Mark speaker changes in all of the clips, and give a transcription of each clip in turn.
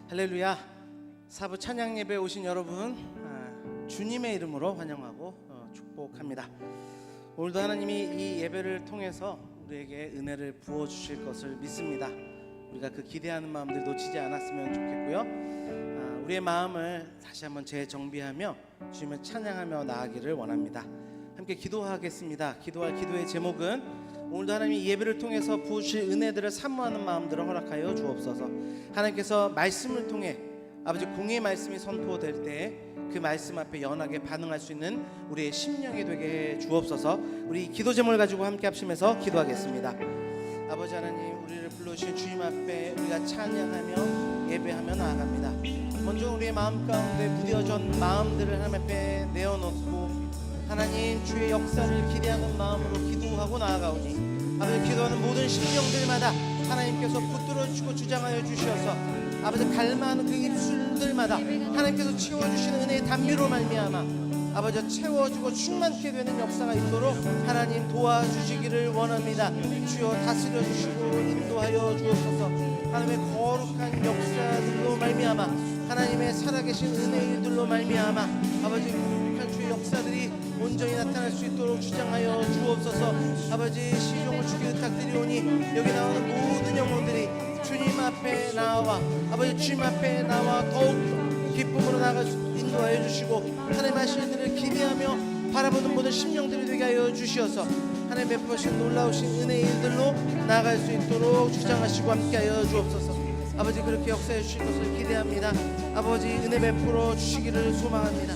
Speaker 1: 할렐루야. 사부 찬양 예배에 오신 여러분, 주님의 이름으로 환영하고 축복합니다. 오늘도 하나님이 이 예배를 통해서 우리에게 은혜를 부어 주실 것을 믿습니다. 우리가 그 기대하는 마음들 놓치지 않았으면 좋겠고요. 우리의 마음을 다시 한번 재정비하며 주님을 찬양하며 나아가기를 원합니다. 함께 기도하겠습니다. 기도할 기도의 제목은 오늘도 하나님이 예배를 통해서 부으실 은혜들을 사모하는 마음들을 허락하여 주옵소서. 하나님께서 말씀을 통해 아버지 공의의 말씀이 선포될 때 그 말씀 앞에 연하게 반응할 수 있는 우리의 심령이 되게 해 주옵소서. 우리 기도 제목을 가지고 함께 합심해서 기도하겠습니다. 아버지 하나님, 우리를 불러주신 주님 앞에 우리가 찬양하며 예배하며 나아갑니다. 먼저 우리의 마음 가운데 무뎌진 마음들을 하나님 앞에 내어놓고 하나님 주의 역사를 기대하는 마음으로 기도하고 나아가오니 아버지 기도하는 모든 심령들마다 하나님께서 붙들어주시고 주장하여 주시어서 아버지 갈망하는 그 입술들마다 하나님께서 채워주시는 은혜의 담비로 말미암아 아버지 채워주고 충만케 되는 역사가 있도록 하나님 도와주시기를 원합니다. 주여 다스려 주시고 인도하여 주옵소서. 하나님의 거룩한 역사들로 말미암아 하나님의 살아계신 은혜의 일들로 말미암아 아버지 거룩한 주의 역사들이 온전히 나타날 수 있도록 주장하여 주옵소서. 아버지 시종을 주기 부탁드리오니 여기 나오는 모든 영혼들이 주님 앞에 나와 아버지 주님 앞에 나와 더욱 기쁨으로 나아가 인도하여 주시고 하나님 하실 일들을 기대하며 바라보는 모든 심령들이 되게 하여 주시어서 하나님 베푸신 놀라우신 은혜의 일들로 나아갈 수 있도록 주장하시고 함께하여 주옵소서. 아버지 그렇게 역사해 주실 것을 기대합니다. 아버지 은혜 베풀어 주시기를 소망합니다.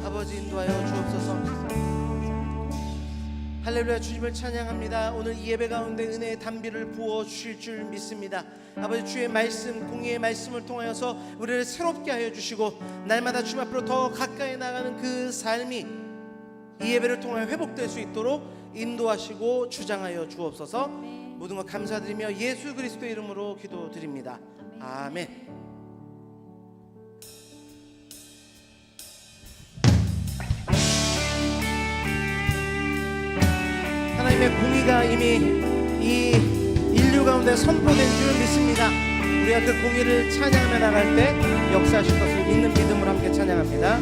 Speaker 1: 아버지 인도하여 주옵소서. 할렐루야. 주님을 찬양합니다. 오늘 이 예배 가운데 은혜의 담비를 부어 주실 줄 믿습니다. 아버지 주의 말씀 공의의 말씀을 통하여서 우리를 새롭게 하여 주시고 날마다 주님 앞으로 더 가까이 나가는 그 삶이 이 예배를 통하여 회복될 수 있도록 인도하시고 주장하여 주옵소서. 모든 것 감사드리며 예수 그리스도의 이름으로 기도드립니다. 아멘. 하나님의 공의가 이미 이 인류 가운데 선포된 줄 믿습니다. 우리가 그 공의를 찬양하며 나갈 때 역사하실 것을 믿는 믿음으로 함께 찬양합니다.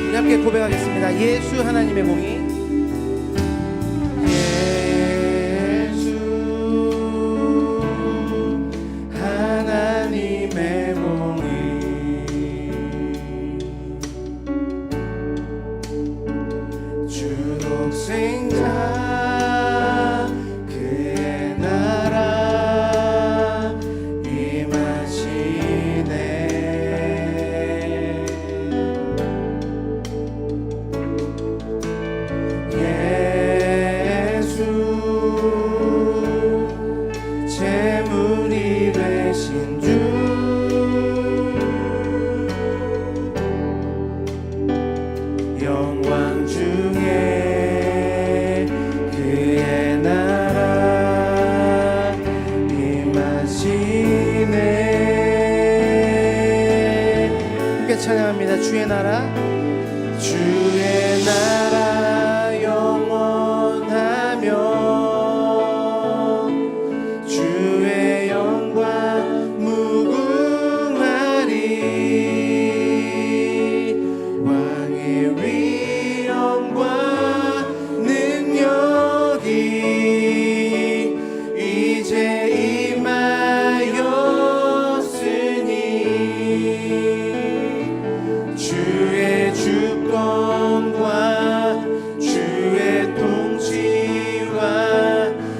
Speaker 1: 우리 함께 고백하겠습니다. 예수 하나님의 공의. 찬양합니다. 주의 나라, 주의 나라 영원하며 주의 영광 무궁하리. 왕의 위엄과 능력이 이제 임하였으니 주의 주권과 주의 통치와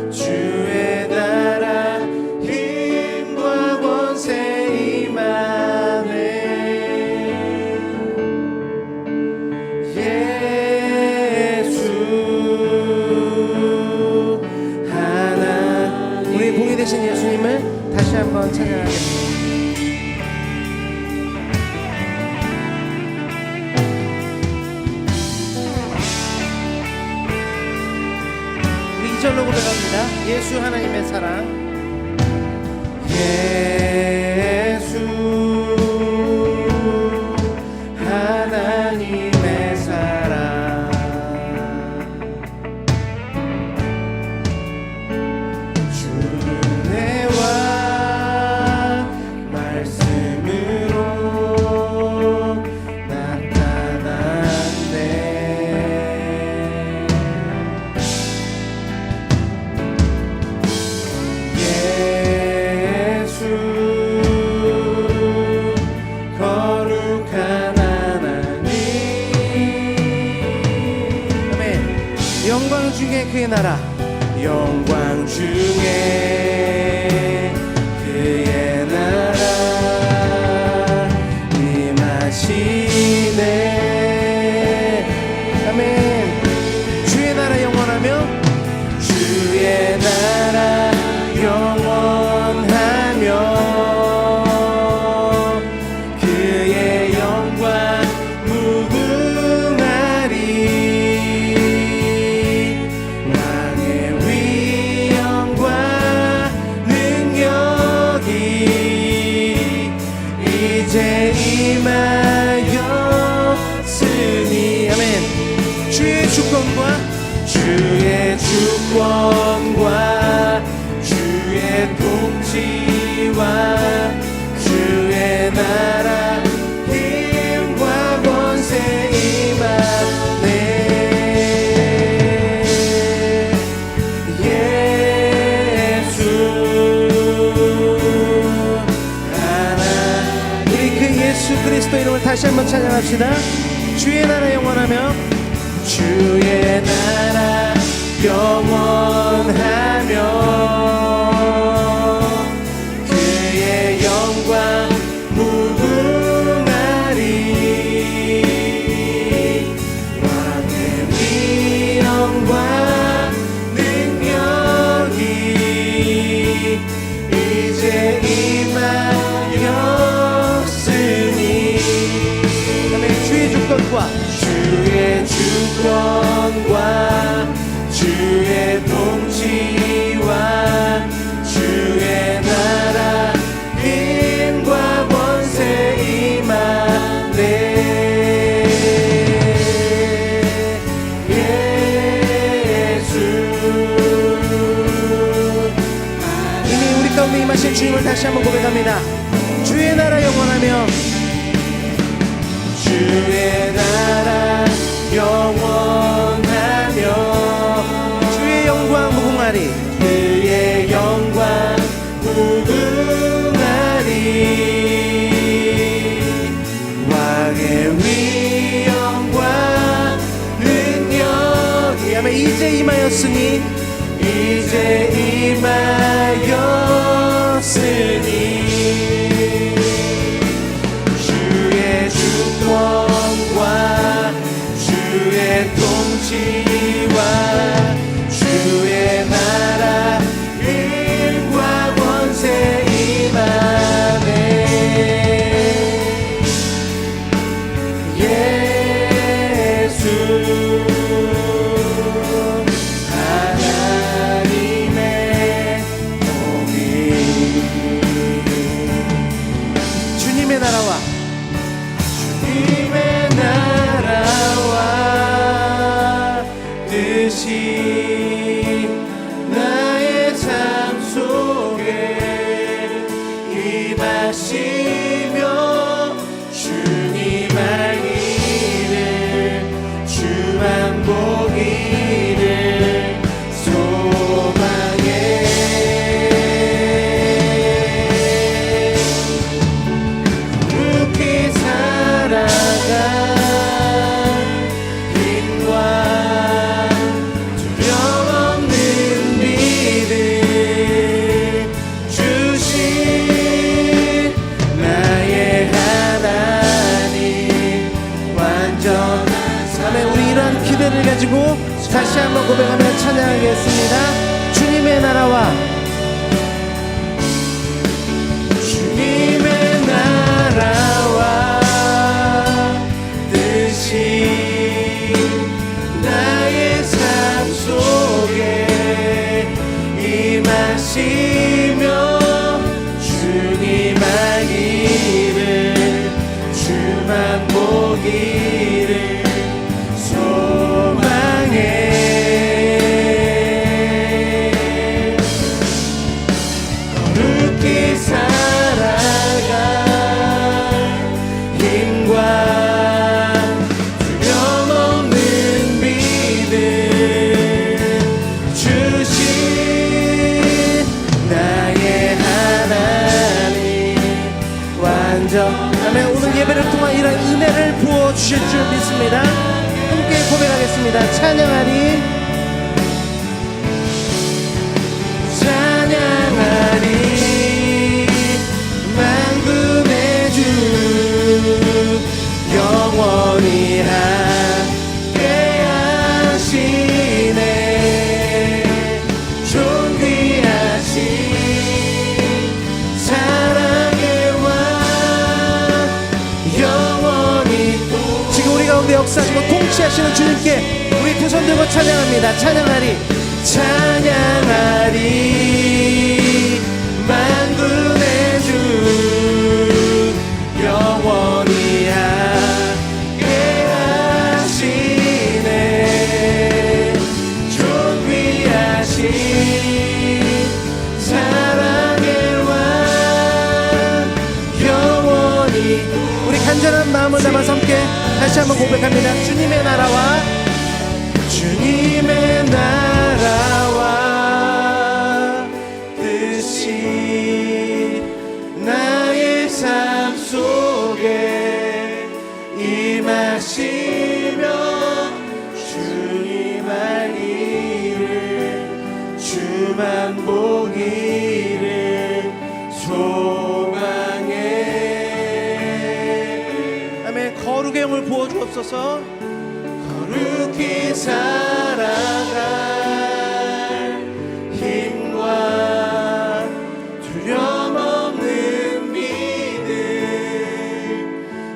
Speaker 1: 주의 나라 힘과 권세 임하네. 예수 하나. 우리 공의 되신 예수님을 다시 한번 찬양하겠습니다. 절로 고백합니다. 예수 하나님의 사랑. 예수 하나님의 사랑. 주는 내 왕 이제 임하였으니 아멘. 주의 주권과 주의 통치와 주의 나라 힘과 권세 임하네. 예수 하나. 우리 그 예수 그리스도 이름을 다시 한번 찬양합시다. 주의 나라 영원하며 주의 나라 영원하며 그의 영광 무궁하리. 왕의 위엄과 능력이 이제 임하였으니 아멘. 주의 주권과 주의 통치와 주의 나라 힘과 권세 임하네. 예수 이미 우리 가운데 임하신 주님을 다시 한번 고백합니다. 주의 나라 영원하며 주의 나라 영원하며 주의 영광 무궁하리. 그의 영광 무궁하리. 왕의 위엄과 능력이 아멘. 이제 임하였으니 이제 임하였으니 주의 주권과 주의 통치와 주의 나라 힘과 권세 임하네. 예수 하나님의 복이 주님의 나라와 뜻이 나의 삶 속에 임하시며 주님 알기를 주만 보기를 소망해. 거룩히 살아가 기대를 가지고 다시 한번 고백하며 찬양하겠습니다. 주님의 나라와 주님의 나라와 뜻이 나의 삶 속에 임하시며 주님 알기를 주만 보기를 소망해. 거룩히 살아가 힘과 두려움없는 믿음 주신 나의 하나님 완전 아멘. 오늘 예배를 통한 이런 은혜를 부어주실 줄 믿습니다. 함께 고백하겠습니다. 찬양하리 찬양하리 만군의 주 영원히 함께 하시네. 존귀하신 사랑의 왕 영원히 지금 우리 가운데 역사하시고 통치하시는 주님께 우리 두 손 들고 찬양합니다. 찬양하리 찬양하리 만군의 주 마음을 담아서 함께 다시 한번 고백합니다. 주님의 나라와 주님의 나라와 뜻이 나의 삶 속에 임하시며 주님 알기를 주만 보기를 소망해. 아멘. 거룩의 영을 부어주옵소서. 거룩히 살아갈 힘과 두려움 없는 믿음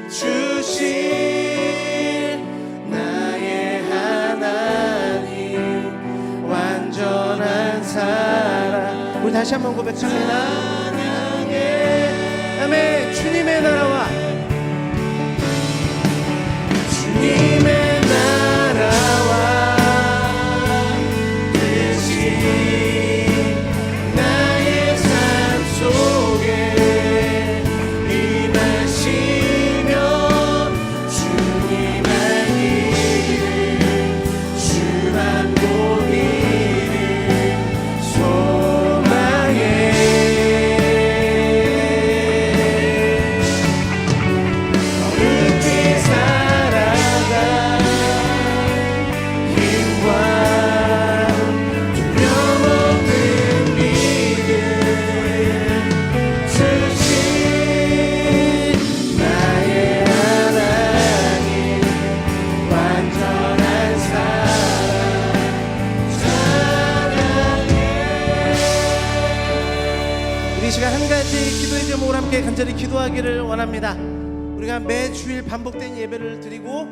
Speaker 1: 주신 나의 하나님 완전한 사랑. 우리 다시 한번 고백합니다. 아멘. 주님의 나라와 주님의 나라와 뜻이 나의 삶 속에 임하시며 주님 알기를 주만 보기를 소망해. 거룩히 살아가 힘과 두려움 없는 믿음 주신 나의 하나님 완전한 사랑해. 우리 시간 한 가지 기도의 제목으로 함께 간절히 기도하기를 원합니다. 우리가 매주일 반복된 예배를 드리고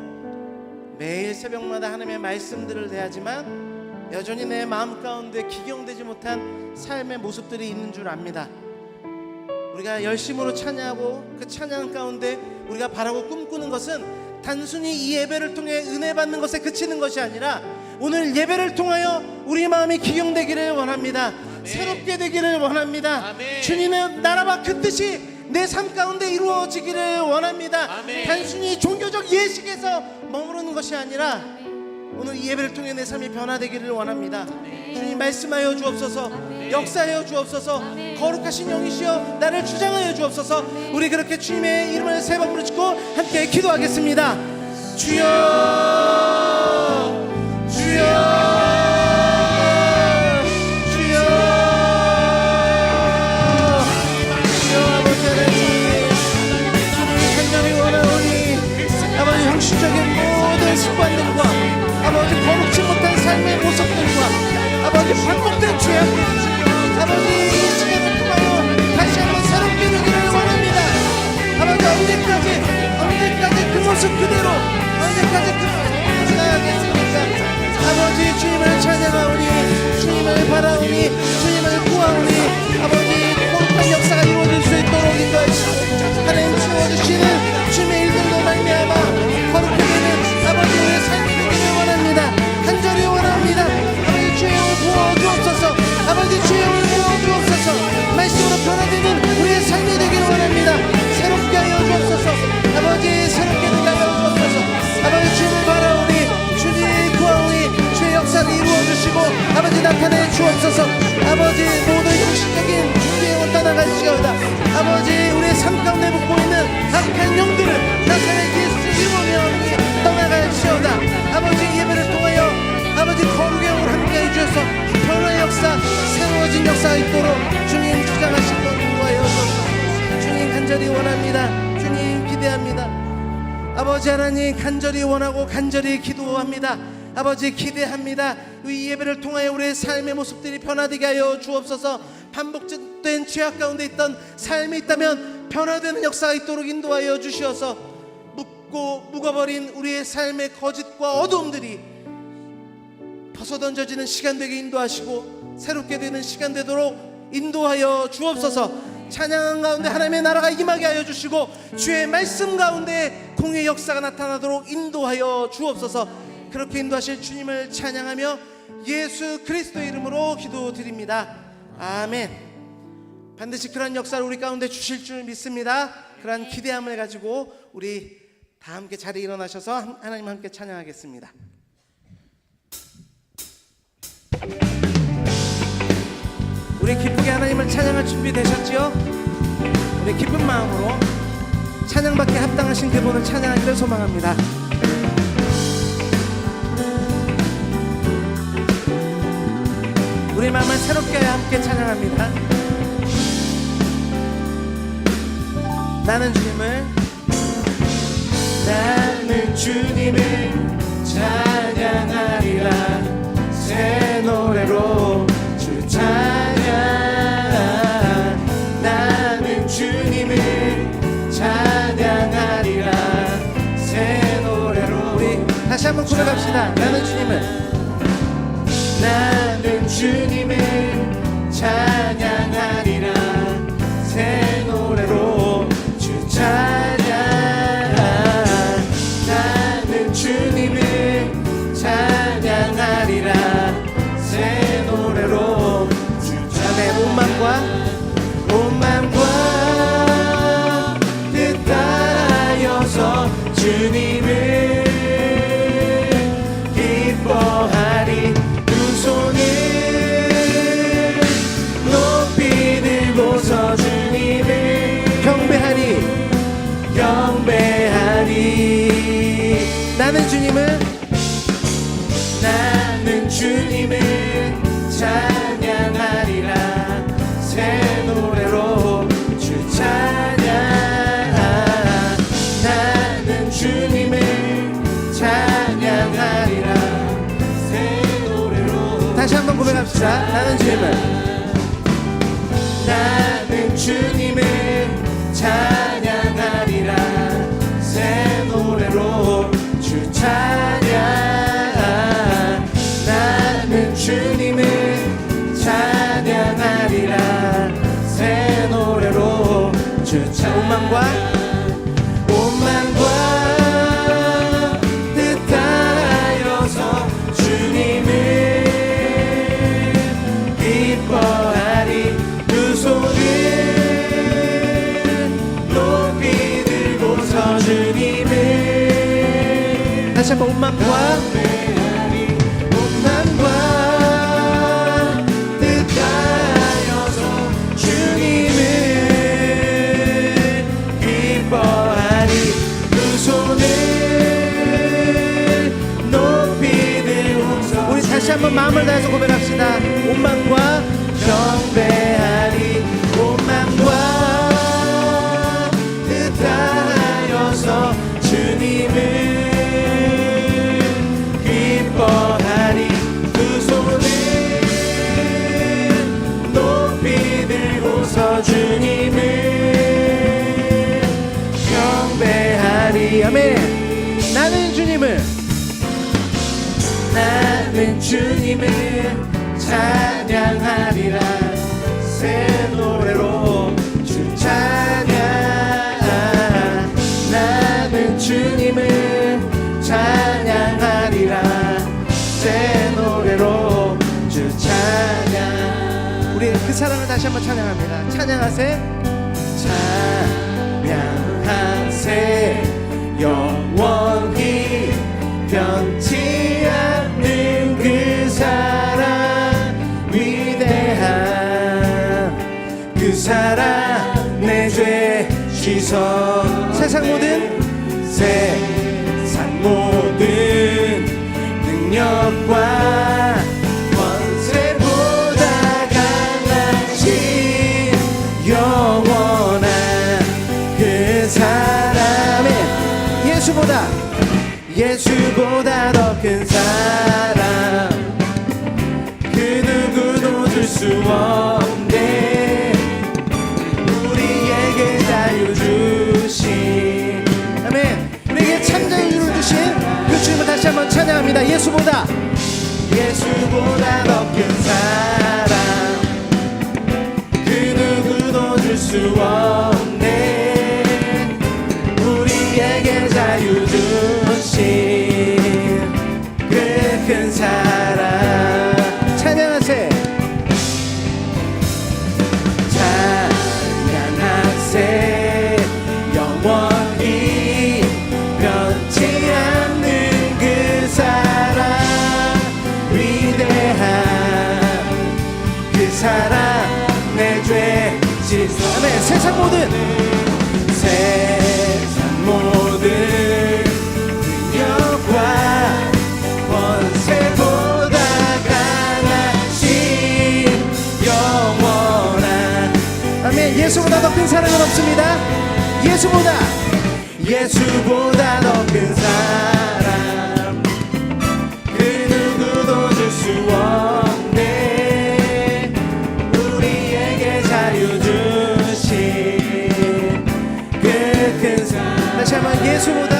Speaker 1: 매일 새벽마다 하나님의 말씀들을 대하지만 여전히 내 마음 가운데 기경되지 못한 삶의 모습들이 있는 줄 압니다. 우리가 열심으로 찬양하고 그 찬양 가운데 우리가 바라고 꿈꾸는 것은 단순히 이 예배를 통해 은혜 받는 것에 그치는 것이 아니라 오늘 예배를 통하여 우리 마음이 기경되기를 원합니다. 새롭게 되기를 원합니다. 주님의 나라와 그 뜻이 내 삶 가운데 이루어지기를 원합니다. 단순히 종교적 예식에서 머무르는 것이 아니라 오늘 이 예배를 통해 내 삶이 변화되기를 원합니다. 주님 말씀하여 주옵소서. 역사하여 주옵소서. 거룩하신 영이시여 나를 주장하여 주옵소서. 우리 그렇게 주님의 이름을 세 번 부르짖고 함께 기도하겠습니다. 주여 주여 형식적인 모든 습관들과 아버지 거룩지 못한 삶의 모습들과 아버지 반복된 죄악 아버지 이 시간을 통하여 다시 한번 새롭게 되기를 원합니다. 아버지 언제까지 그 모습 그대로 언제까지 그 모습 나아가겠습니까? 아버지 주님을 찬양하오니 주님을 바라오니 주님을 구하오니 아버지 거룩한 역사가 이루어질 수 있도록 인도하시고 하나님 주어주시는 주님의 일들로 말미암아 거룩하게 되는 아버지 우리의 삶이 되기를 원합니다. 간절히 원합니다. 아버지 주의 영을 부어주옵소서. 아버지 주의 영을 부어주옵소서. 말씀으로 변화되는 우리의 삶이 되기를 원합니다. 새롭게 하여 주옵소서. 아버지 새롭게 되게 하여 주옵소서. 아버지 주님을 바라오니 주님 구하오니 주의 역사를 이루어주시고 아버지 나타내 주옵소서. 아버지 모든 형식적인 주의원 떠나가시오다. 아버지 우리의 삶 가운데 묵고 있는 악한 영들을 나타내 예수 이름으로 떠나가시오다. 아버지 예배를 통하여 아버지 거룩의 영을 함께 해주셔서 변화의 역사 새로워진 역사가 있도록 주님 주장하시고 인도하여 주옵소서. 주님 간절히 원합니다. 주님 기대합니다. 아버지 하나님 간절히 원하고 간절히 기도합니다. 아버지 기대합니다. 이 예배를 통하여 우리의 삶의 모습들이 변화되게 하여 주옵소서. 반복된 죄악 가운데 있던 삶이 있다면 변화되는 역사가 있도록 인도하여 주시어서 묵어버린 우리의 삶의 거짓과 어두움들이 벗어던져지는 시간 되게 인도하시고 새롭게 되는 시간 되도록 인도하여 주옵소서. 찬양한 가운데 하나님의 나라가 임하게 하여 주시고 주의 말씀 가운데 공의 역사가 나타나도록 인도하여 주옵소서. 그렇게 인도하실 주님을 찬양하며 예수 그리스도의 이름으로 기도드립니다. 아멘. 반드시 그러한 역사를 우리 가운데 주실 줄 믿습니다. 그러한 기대함을 가지고 우리 다 함께 자리에 일어나셔서 하나님 함께 찬양하겠습니다. 우리 기쁘게 하나님을 찬양할 준비 되셨지요? 우리 기쁜 마음으로 찬양받게 합당하신 그분을 찬양하기를 소망합니다. 우리 마음을 새롭게 함께 찬양합니다. 나는 주님을 찬양하리라. 새 노래로 주 찬양. 나는 주님을 찬양하리라. 새 노래로. 우리 다시 한번 고백합시다. 나는 주님을 찬양하리라. 새 노래로 주 찬양. 나는 주님을 찬양하리라. 새 노래로 주 찬양. 온 맘과 뜻하여서 주님을 기뻐하리. 두 손을 높이 들고서 주님을 경배하리. 나는 주님을 찬양하리라. 새 노래로 주 찬양. 나는 주님을 찬양하리라. 새 노래로. 다시 한번 고백합시다. 나는 주님을 찬양하리라. 새 노래로 주 찬양. 나는 주님을 찬양하리라. 새 노래로 주 찬양. 온 맘과 뜻하여서 주님을 기뻐하리. 두 손을 높이 들고서 주님을. 다시 한번 온 맘과 뜻하여서 주님을 기뻐하리. 두 손을 높이 들고서. 우리 다시 한번 마음을 다해서 고백합시다. 온 맘과 경배하리. 온 맘과 뜻하여서 주님을 기뻐하리. 두 손을 높이 들고서 주님을 경배하리. 아멘. 나는 주님을 찬양하리라. 새 노래로 주 찬양. 나는 주님을 찬양하리라. 새 노래로 주 찬양. 우리 그 사랑을 다시 한번 찬양합니다. 찬양하세. 찬양하세. 영원히 변치 않는 그 사랑 위대한. 그 사랑 내 죄 씻어. 세상 모든 능력과 권세보다 강하신 영원한 그 사람의 예수보다 더 큰 사랑. 그 누구도 줄 수 없네. 우리에게 자유 주신. 아멘. 우리에게 참 자유를 주신 그 주님을 다시 한번 찬양합니다. 예수보다 더 큰 사랑. 그 누구도 줄 수 없네. 우리에게 자유 주신 그 큰 사랑. 찬양하세. 찬양하세. 영원히 변치 세상 모든 능력과 권세보다 강하신 영원한 아멘. 예수보다 더 큰 사랑은 없습니다. 예수보다 더 큰 사랑 그 누구도 줄 수 없네. 우리에게 자유 주신 그 큰 사랑. 다시 한번 예수보다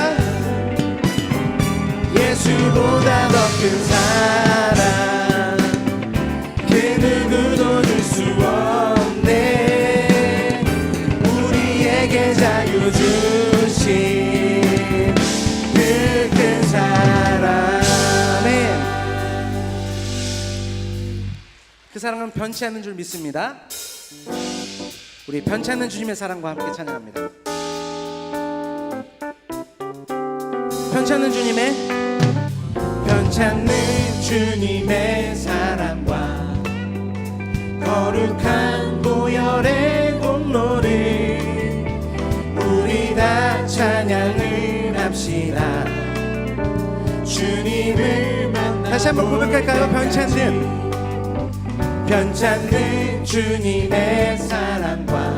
Speaker 1: 더 큰 사랑 그 누구도 줄 수 없네. 우리에게 자유 주신 그 큰 사랑. 아멘. 그 사랑은 변치 않는 줄 믿습니다. 우리 변치 않는 주님의 사랑과 함께 찬양합니다. 변치 않는 주님의 사랑과 거룩한 보혈의 공로를 우리 다 찬양을 합시다. 주님을 만나 다시 한번 고백할까요? 변치 않는 주님의 사랑과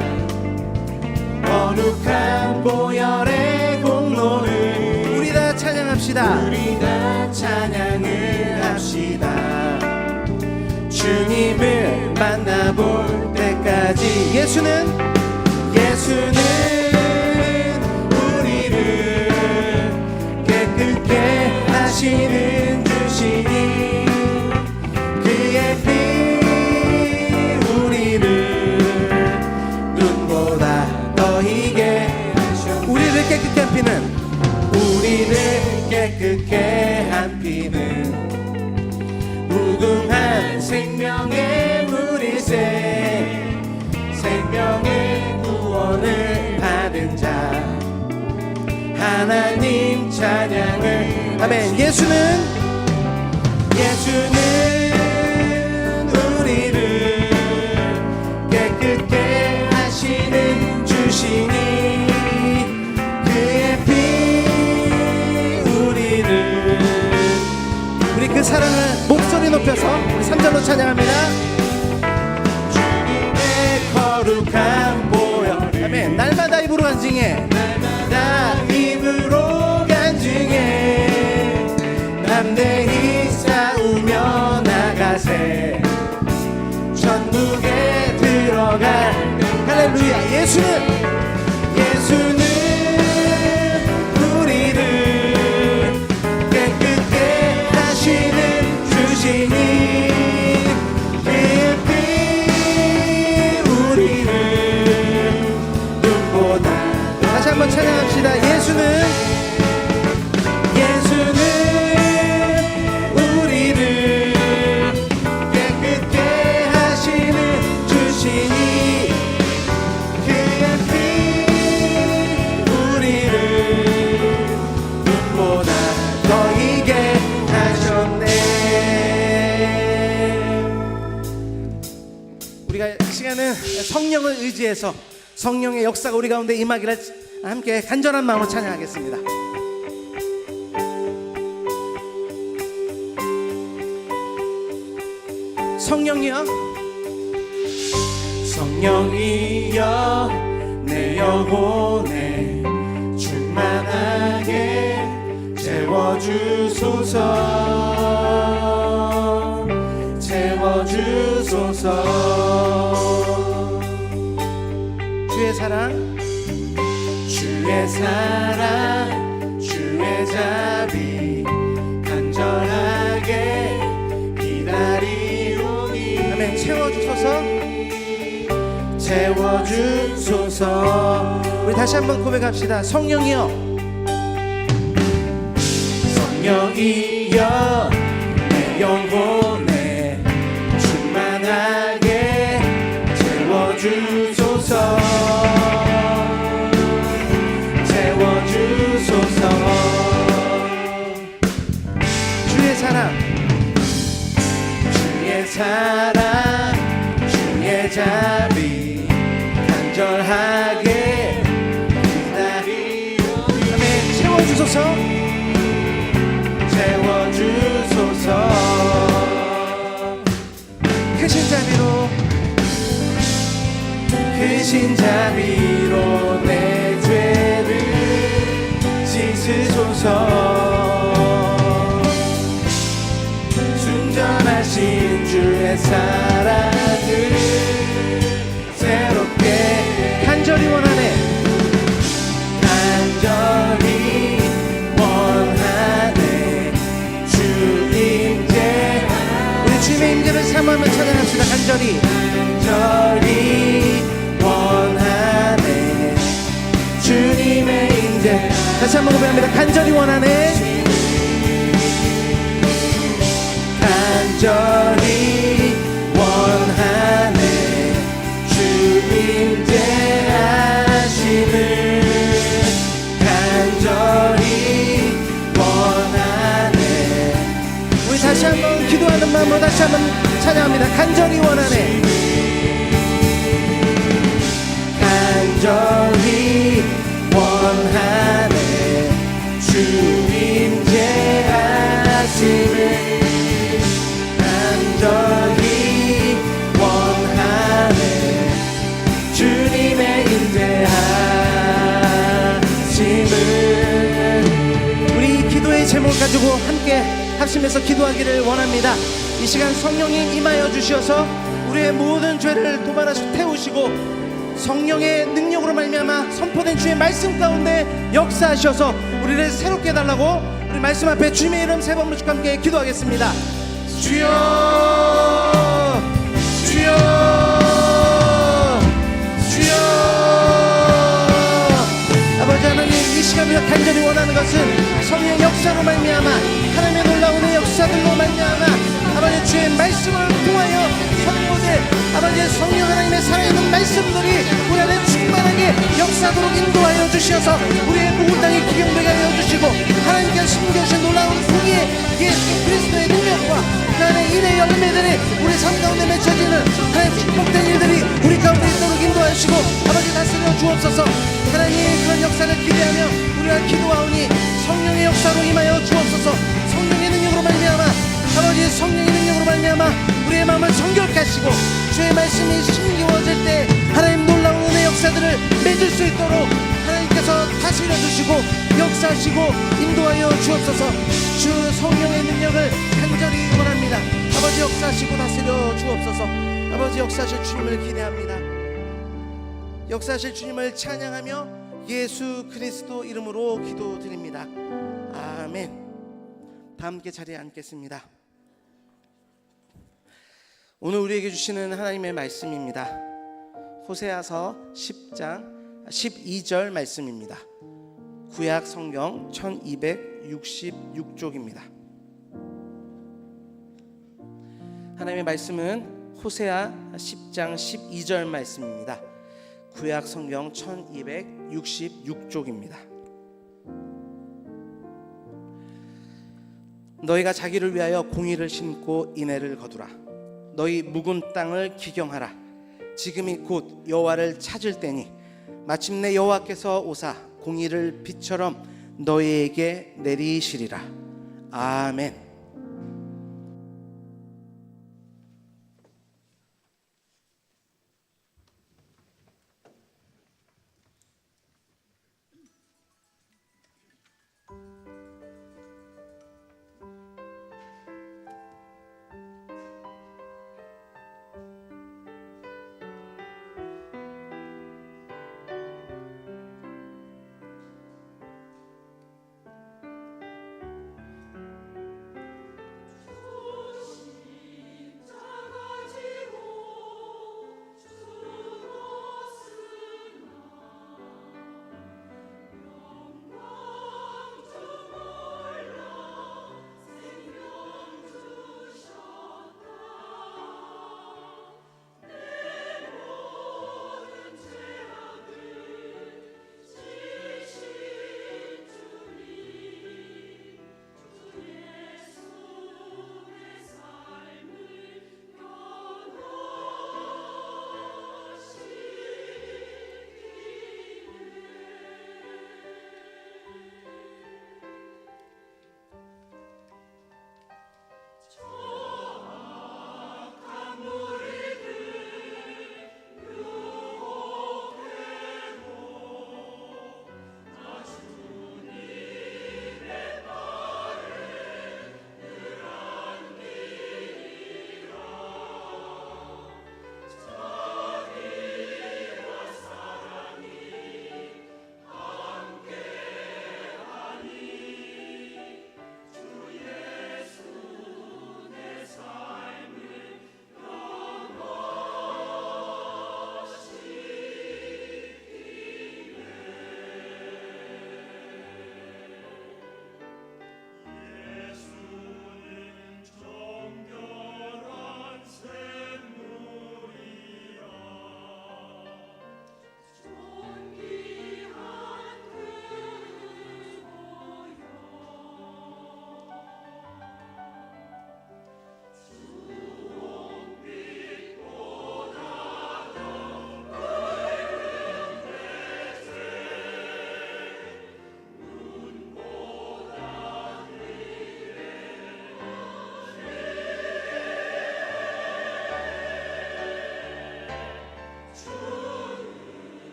Speaker 1: 거룩한 보혈의 공로를 우리 다 찬양합시다. 주님을 만나볼 때까지 예수는 우리를 깨끗게 하시는 주시니 그의 피 우리를 눈보다 더 희게 하셨네. 우리를 깨끗게 한 피는 무궁한 생명의 물이세. 생명의 구원을 받은 자 하나님 찬양을 아멘. 예수는 우리를 깨끗게 하시는 주시니 그의 피 우리 그 사랑을 목소리 높여서 우리 3절로 찬양합니다. 주님의 거룩한 보혈 아멘. 날마다 입으로 간증해 담대히 싸우며 나가세. 천국에 들어갈 할렐루야. 예수는 우리를 깨끗게 하시는 주시니 그의 피 우리를 눈보다 다시 한번 찬양합시다. 예수는 우리를 깨끗게 하시는 주시니 그의 피 우리를 눈보다 더 희게 하셨네. 우리가 이 시간은 성령을 의지해서 성령의 역사가 우리 가운데 임하기를 함께 간절한 마음으로 찬양하겠습니다. 성령이여 내 영혼에 충만하게 채워주소서. 주의 사랑 주의 자비 간절하게 기다리오니 아멘. 채워주소서. 우리 다시 한번 고백합시다. 성령이여 내 영혼에 충만하게 채워주소서. 주의 사랑 주의 자비 간절 간절하게 기다리오니 아멘. 채워주소서 채워주소서 크신 자비로 크신 자비로 내 죄를 씻으소서 순전하신 주의 사랑을 새롭게 간절히 원하네 간절히 원하네 주 임재 우리 주님의 임재를 사모하며 찬양합시다. 간절히 원하네 주님의 임재 다시 한번 고백합니다. 간절히 원하네 간절히 원하네 주 임재하심을 간절히 원하네 우리 다시 한번 기도하는 마음으로 다시 한번 찬양합니다. 간절히 원하네 간절히 원하네 주 임재하심을 간절히 원하네 주님의 임재하심을 우리 기도의 제목을 가지고 함께 합심해서 기도하기를 원합니다. 이 시간 성령이 임하여 주시어서 우리의 모든 죄를 도말하시고 태우시고 성령의 능력으로 말미암아 선포된 주의 말씀 가운데 역사하셔서 우리를 새롭게 해달라고 우리 말씀 앞에 주님의 이름 세 번 부축 함께 기도하겠습니다. 주여 주여 주여 아버지 하나님 이 시간 우리가 간절히 원하는 것은 성령의 역사로 말미암아 하나님의 놀라운 역사들로 말미암아 아버지 주의 말씀을 통하여 선포될 아버지 성령 하나님의 살아있는 말씀들이 우리 안에 충만하게 역사도록 인도하여 주시어서 우리의 모든 땅이 기경되게 하여 주시고 하나님께서 숨겨주신 놀라운 공의의 예수 그리스도의 능력과 그 안에 일의 열매들이 우리 삶 가운데 맺혀지는 하나님 축복된 일들이 우리 가운데 있도록 인도하시고 아버지 다스려 주옵소서. 하나님의 그런 역사를 기대하며 우리가 기도하오니 성령의 역사로 임하여 주옵소서. 성령의 능력으로 말미암아 아버지 성령의 능력으로 말미암아 우리의 마음을 정결케 하시고 주의 말씀이 심기워질 때 하나님 놀라운 은혜 역사들을 맺을 수 있도록 하나님께서 다스려 주시고 역사하시고 인도하여 주옵소서. 주 성령의 능력을 간절히 원합니다. 아버지 역사하시고 다스려 주옵소서. 아버지 역사하실 주님을 기대합니다. 역사하실 주님을 찬양하며 예수 그리스도 이름으로 기도드립니다. 아멘. 다 함께 자리에 앉겠습니다. 오늘 우리에게 주시는 하나님의 말씀입니다. 호세아서 10장 12절 말씀입니다. 구약 성경 1266쪽입니다. 하나님의 말씀은 호세아 10장 12절 말씀입니다. 구약 성경 1266쪽입니다. 너희가 자기를 위하여 공의를 심고 인애를 거두라. 너희 묵은 땅을 기경하라. 지금이 곧 여호와를 찾을 때니 마침내 여호와께서 오사 공의를 빛처럼 너희에게 내리시리라. 아멘.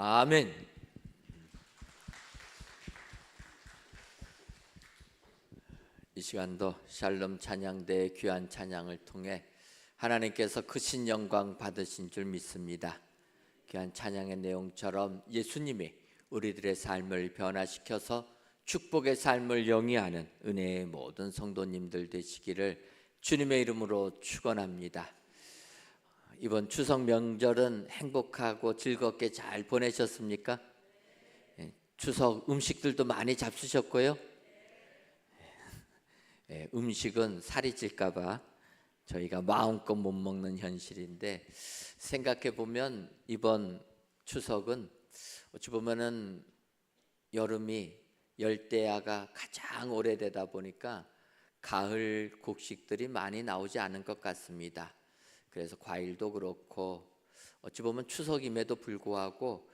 Speaker 2: 아멘. 이 시간도 샬롬 찬양대의 귀한 찬양을 통해 하나님께서 크신 영광 받으신 줄 믿습니다. 귀한 찬양의 내용처럼 예수님이 우리들의 삶을 변화시켜서 축복의 삶을 영위하는 은혜의 모든 성도님들 되시기를 주님의 이름으로 축원합니다. 이번 추석 명절은 행복하고 즐겁게 잘 보내셨습니까? 추석 음식들도 많이 잡수셨고요. 음식은 살이 찔까봐 저희가 마음껏 못 먹는 현실인데, 생각해 보면 이번 추석은 어찌 보면은 여름이 열대야가 가장 오래되다 보니까 가을 곡식들이 많이 나오지 않은 것 같습니다. 그래서 과일도 그렇고 어찌 보면 추석임에도 불구하고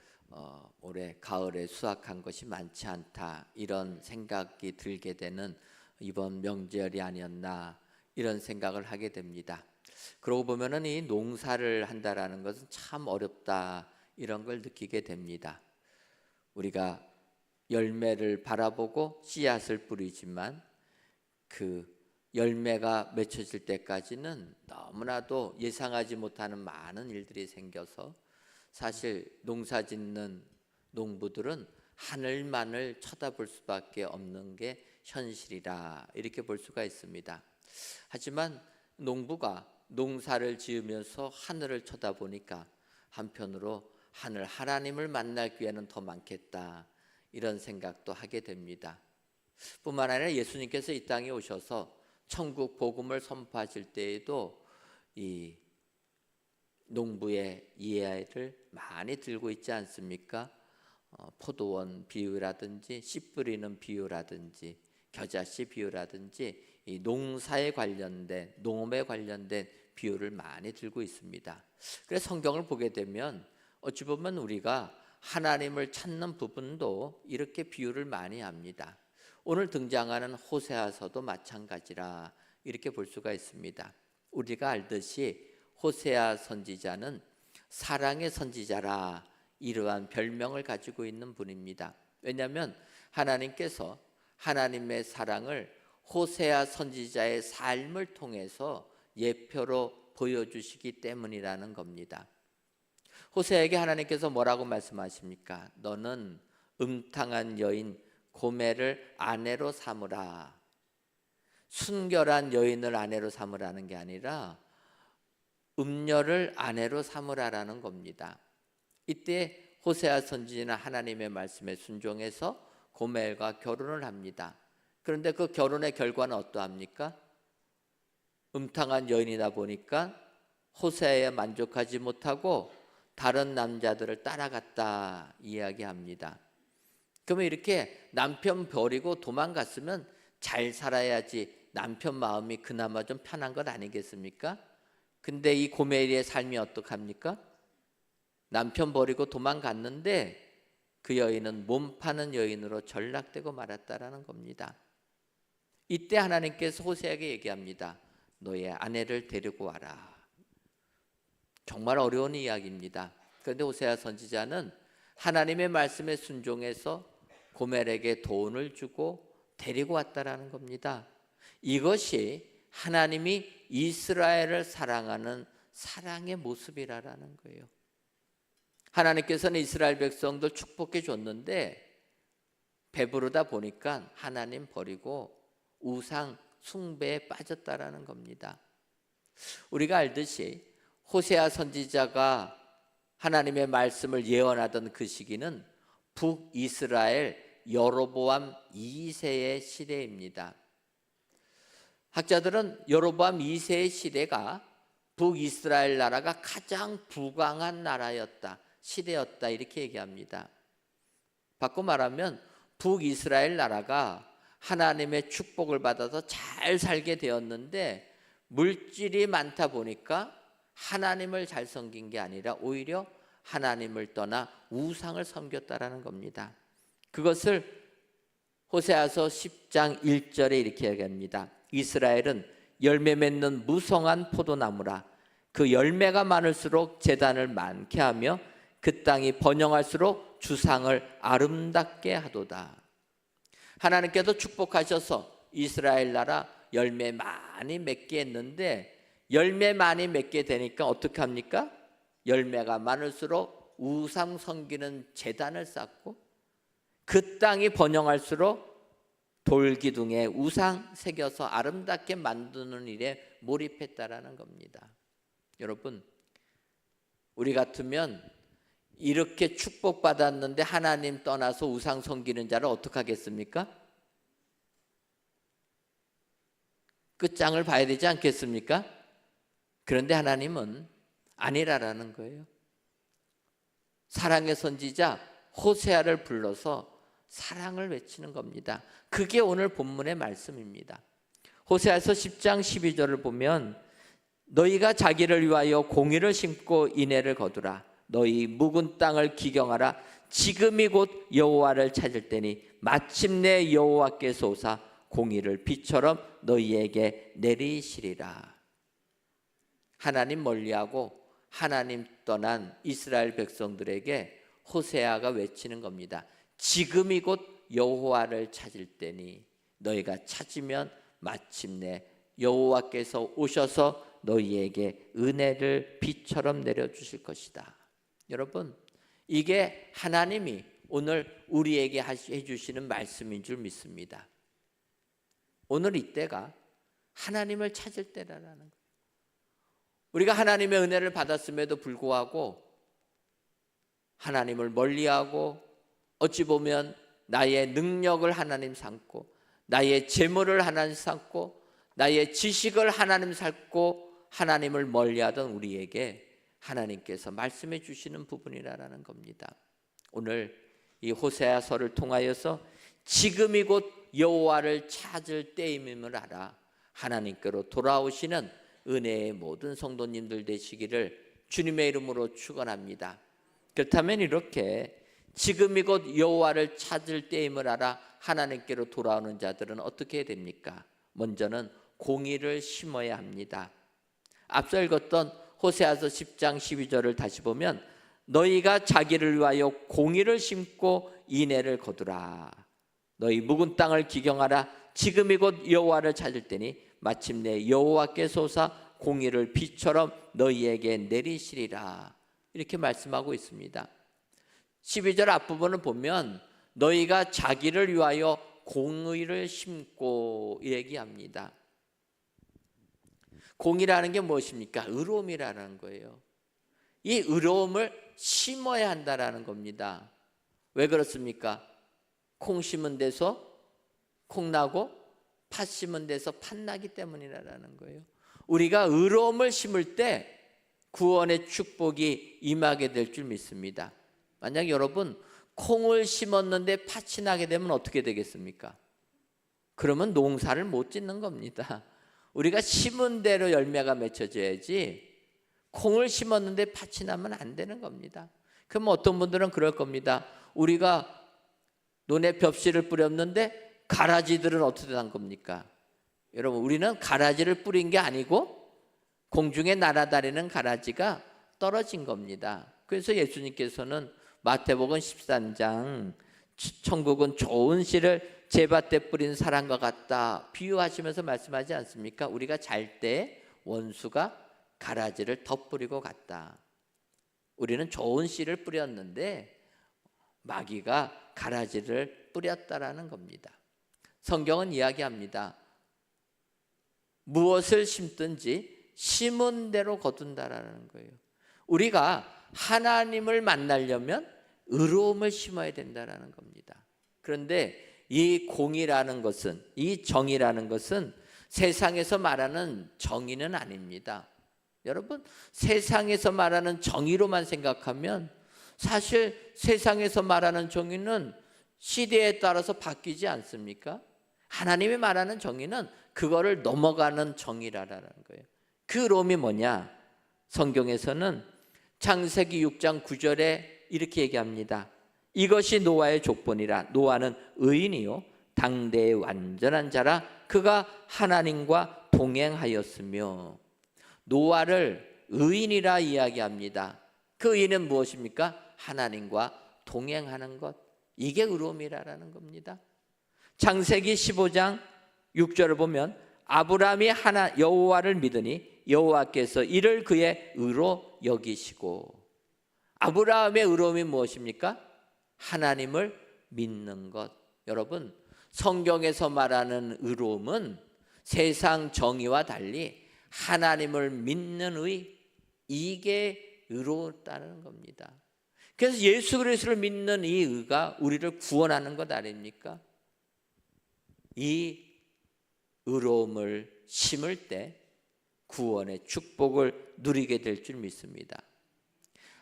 Speaker 2: 올해 가을에 수확한 것이 많지 않다, 이런 생각이 들게 되는 이번 명절이 아니었나, 이런 생각을 하게 됩니다. 그러고 보면은 이 농사를 한다라는 것은 참 어렵다, 이런 걸 느끼게 됩니다. 우리가 열매를 바라보고 씨앗을 뿌리지만 그 열매가 맺혀질 때까지는 너무나도 예상하지 못하는 많은 일들이 생겨서 사실 농사 짓는 농부들은 하늘만을 쳐다볼 수밖에 없는 게 현실이라, 이렇게 볼 수가 있습니다. 하지만 농부가 농사를 지으면서 하늘을 쳐다보니까 한편으로 하늘 하나님을 만날 기회는 더 많겠다, 이런 생각도 하게 됩니다. 뿐만 아니라 예수님께서 이 땅에 오셔서 천국 복음을 선포하실 때에도 이 농부의 이해를 많이 들고 있지 않습니까? 포도원 비유라든지 씨 뿌리는 비유라든지 겨자씨 비유라든지 이 농사에 관련된, 농업에 관련된 비유를 많이 들고 있습니다. 그래서 성경을 보게 되면 어찌 보면 우리가 하나님을 찾는 부분도 이렇게 비유를 많이 합니다. 오늘 등장하는 호세아서도 마찬가지라, 이렇게 볼 수가 있습니다. 우리가 알듯이 호세아 선지자는 사랑의 선지자라, 이러한 별명을 가지고 있는 분입니다. 왜냐하면 하나님께서 하나님의 사랑을 호세아 선지자의 삶을 통해서 예표로 보여주시기 때문이라는 겁니다. 호세아에게 하나님께서 뭐라고 말씀하십니까? 너는 음탕한 여인 고멜을 아내로 삼으라. 순결한 여인을 아내로 삼으라는 게 아니라 음녀를 아내로 삼으라라는 겁니다. 이때 호세아 선지자는 하나님의 말씀에 순종해서 고멜과 결혼을 합니다. 그런데 그 결혼의 결과는 어떠합니까? 음탕한 여인이다 보니까 호세아에 만족하지 못하고 다른 남자들을 따라갔다, 이야기합니다. 그러면 이렇게 남편 버리고 도망갔으면 잘 살아야지 남편 마음이 그나마 좀 편한 것 아니겠습니까? 근데 이 고멜의 삶이 어떡합니까? 남편 버리고 도망갔는데 그 여인은 몸 파는 여인으로 전락되고 말았다라는 겁니다. 이때 하나님께서 호세아에게 얘기합니다. 너의 아내를 데리고 와라. 정말 어려운 이야기입니다. 그런데 호세아 선지자는 하나님의 말씀에 순종해서 고멜에게 돈을 주고 데리고 왔다라는 겁니다. 이것이 하나님이 이스라엘을 사랑하는 사랑의 모습이라는 거예요. 하나님께서는 이스라엘 백성들 축복해 줬는데 배부르다 보니까 하나님 버리고 우상 숭배에 빠졌다라는 겁니다. 우리가 알듯이 호세아 선지자가 하나님의 말씀을 예언하던 그 시기는 북이스라엘 여로보암 2세의 시대입니다. 학자들은 여로보암 2세의 시대가 북이스라엘 나라가 가장 부강한 나라였다, 시대였다, 이렇게 얘기합니다. 바꿔 말하면 북이스라엘 나라가 하나님의 축복을 받아서 잘 살게 되었는데 물질이 많다 보니까 하나님을 잘 섬긴 게 아니라 오히려 하나님을 떠나 우상을 섬겼다라는 겁니다. 그것을 호세아서 10장 1절에 이렇게 얘기합니다. 이스라엘은 열매 맺는 무성한 포도나무라. 그 열매가 많을수록 재단을 많게 하며 그 땅이 번영할수록 주상을 아름답게 하도다. 하나님께서 축복하셔서 이스라엘 나라 열매 많이 맺게 했는데, 열매 많이 맺게 되니까 어떻게 합니까? 열매가 많을수록 우상 섬기는 제단을 쌓고, 그 땅이 번영할수록 돌기둥에 우상 새겨서 아름답게 만드는 일에 몰입했다라는 겁니다. 여러분, 우리 같으면 이렇게 축복받았는데 하나님 떠나서 우상 섬기는 자를 어떻게 하겠습니까? 끝장을 봐야 되지 않겠습니까? 그런데 하나님은 아니라라는 거예요. 사랑의 선지자 호세아를 불러서 사랑을 외치는 겁니다. 그게 오늘 본문의 말씀입니다. 호세아서 10장 12절을 보면 너희가 자기를 위하여 공의를 심고 인애를 거두라. 너희 묵은 땅을 기경하라. 지금이 곧 여호와를 찾을 때니 마침내 여호와께서 오사 공의를 비처럼 너희에게 내리시리라. 하나님 멀리하고 하나님 떠난 이스라엘 백성들에게 호세아가 외치는 겁니다. 지금이 곧 여호와를 찾을 때니 너희가 찾으면 마침내 여호와께서 오셔서 너희에게 은혜를 비처럼 내려주실 것이다. 여러분, 이게 하나님이 오늘 우리에게 해주시는 말씀인 줄 믿습니다. 오늘 이때가 하나님을 찾을 때라는 거예요. 우리가 하나님의 은혜를 받았음에도 불구하고 하나님을 멀리하고, 어찌 보면 나의 능력을 하나님 삼고, 나의 재물을 하나님 삼고, 나의 지식을 하나님 삼고 하나님을 멀리하던 우리에게 하나님께서 말씀해 주시는 부분이라는 겁니다. 오늘 이 호세아서를 통하여서 지금이 곧 여호와를 찾을 때임을 알아 하나님께로 돌아오시는 은혜의 모든 성도님들 되시기를 주님의 이름으로 축원합니다. 그렇다면 이렇게 지금이 곧 여호와를 찾을 때임을 알아 하나님께로 돌아오는 자들은 어떻게 해야 됩니까? 먼저는 공의를 심어야 합니다. 앞서 읽었던 호세아서 10장 12절을 다시 보면 너희가 자기를 위하여 공의를 심고 인애를 거두라. 너희 묵은 땅을 기경하라. 지금이 곧 여호와를 찾을 때니 마침내 여호와께서 오사 공의를 비처럼 너희에게 내리시리라. 이렇게 말씀하고 있습니다. 12절 앞부분을 보면 너희가 자기를 위하여 공의를 심고 얘기합니다. 공의라는 게 무엇입니까? 의로움이라는 거예요. 이 의로움을 심어야 한다라는 겁니다. 왜 그렇습니까? 콩 심은 데서 콩 나고 팥 심은 데서 팥 나기 때문이라는 거예요. 우리가 의로움을 심을 때 구원의 축복이 임하게 될 줄 믿습니다. 만약 여러분 콩을 심었는데 팥이 나게 되면 어떻게 되겠습니까? 그러면 농사를 못 짓는 겁니다. 우리가 심은 대로 열매가 맺혀져야지 콩을 심었는데 팥이 나면 안 되는 겁니다. 그럼 어떤 분들은 그럴 겁니다. 우리가 논에 벽씨를 뿌렸는데 가라지들은 어떻게 된 겁니까? 여러분, 우리는 가라지를 뿌린 게 아니고 공중에 날아다니는 가라지가 떨어진 겁니다. 그래서 예수님께서는 마태복음 13장 천국은 좋은 씨를 제밭에 뿌린 사람과 같다 비유하시면서 말씀하지 않습니까? 우리가 잘 때 원수가 가라지를 덧뿌리고 갔다. 우리는 좋은 씨를 뿌렸는데 마귀가 가라지를 뿌렸다라는 겁니다. 성경은 이야기합니다. 무엇을 심든지 심은 대로 거둔다라는 거예요. 우리가 하나님을 만나려면 의로움을 심어야 된다라는 겁니다. 그런데 이 공의라는 것은, 이 정의라는 것은 세상에서 말하는 정의는 아닙니다. 여러분, 세상에서 말하는 정의로만 생각하면 사실 세상에서 말하는 정의는 시대에 따라서 바뀌지 않습니까? 하나님이 말하는 정의는 그거를 넘어가는 정의라는 거예요. 그 의로움이 뭐냐? 성경에서는 창세기 6장 9절에 이렇게 얘기합니다. 이것이 노아의 족본이라. 노아는 의인이요 당대의 완전한 자라. 그가 하나님과 동행하였으며. 노아를 의인이라 이야기합니다. 그 의인은 무엇입니까? 하나님과 동행하는 것, 이게 의로움이라는 겁니다. 창세기 15장 6절을 보면 아브라함이 여호와를 믿으니 여호와께서 이를 그의 의로 여기시고, 아브라함의 의로움이 무엇입니까? 하나님을 믿는 것. 여러분, 성경에서 말하는 의로움은 세상 정의와 달리 하나님을 믿는 의, 이게 의롭다는 겁니다. 그래서 예수 그리스도를 믿는 이 의가 우리를 구원하는 것 아닙니까? 이 의로움을 심을 때 구원의 축복을 누리게 될 줄 믿습니다.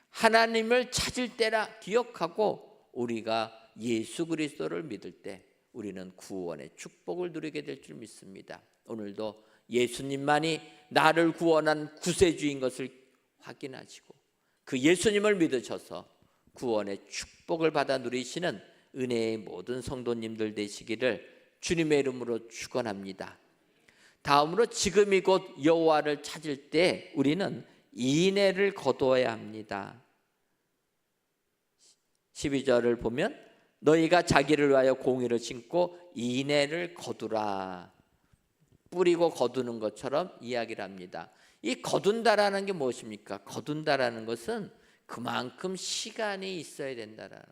Speaker 2: 하나님을 찾을 때라 기억하고 우리가 예수 그리스도를 믿을 때 우리는 구원의 축복을 누리게 될 줄 믿습니다. 오늘도 예수님만이 나를 구원한 구세주인 것을 확인하시고 그 예수님을 믿으셔서 구원의 축복을 받아 누리시는 은혜의 모든 성도님들 되시기를 주님의 이름으로 축원합니다. 다음으로 지금이 곧 여호와를 찾을 때 우리는 인애를 거두어야 합니다. 12절을 보면 너희가 자기를 위하여 공의를 심고 인애를 거두라, 뿌리고 거두는 것처럼 이야기를 합니다. 이 거둔다라는 게 무엇입니까? 거둔다라는 것은 그만큼 시간이 있어야 된다라는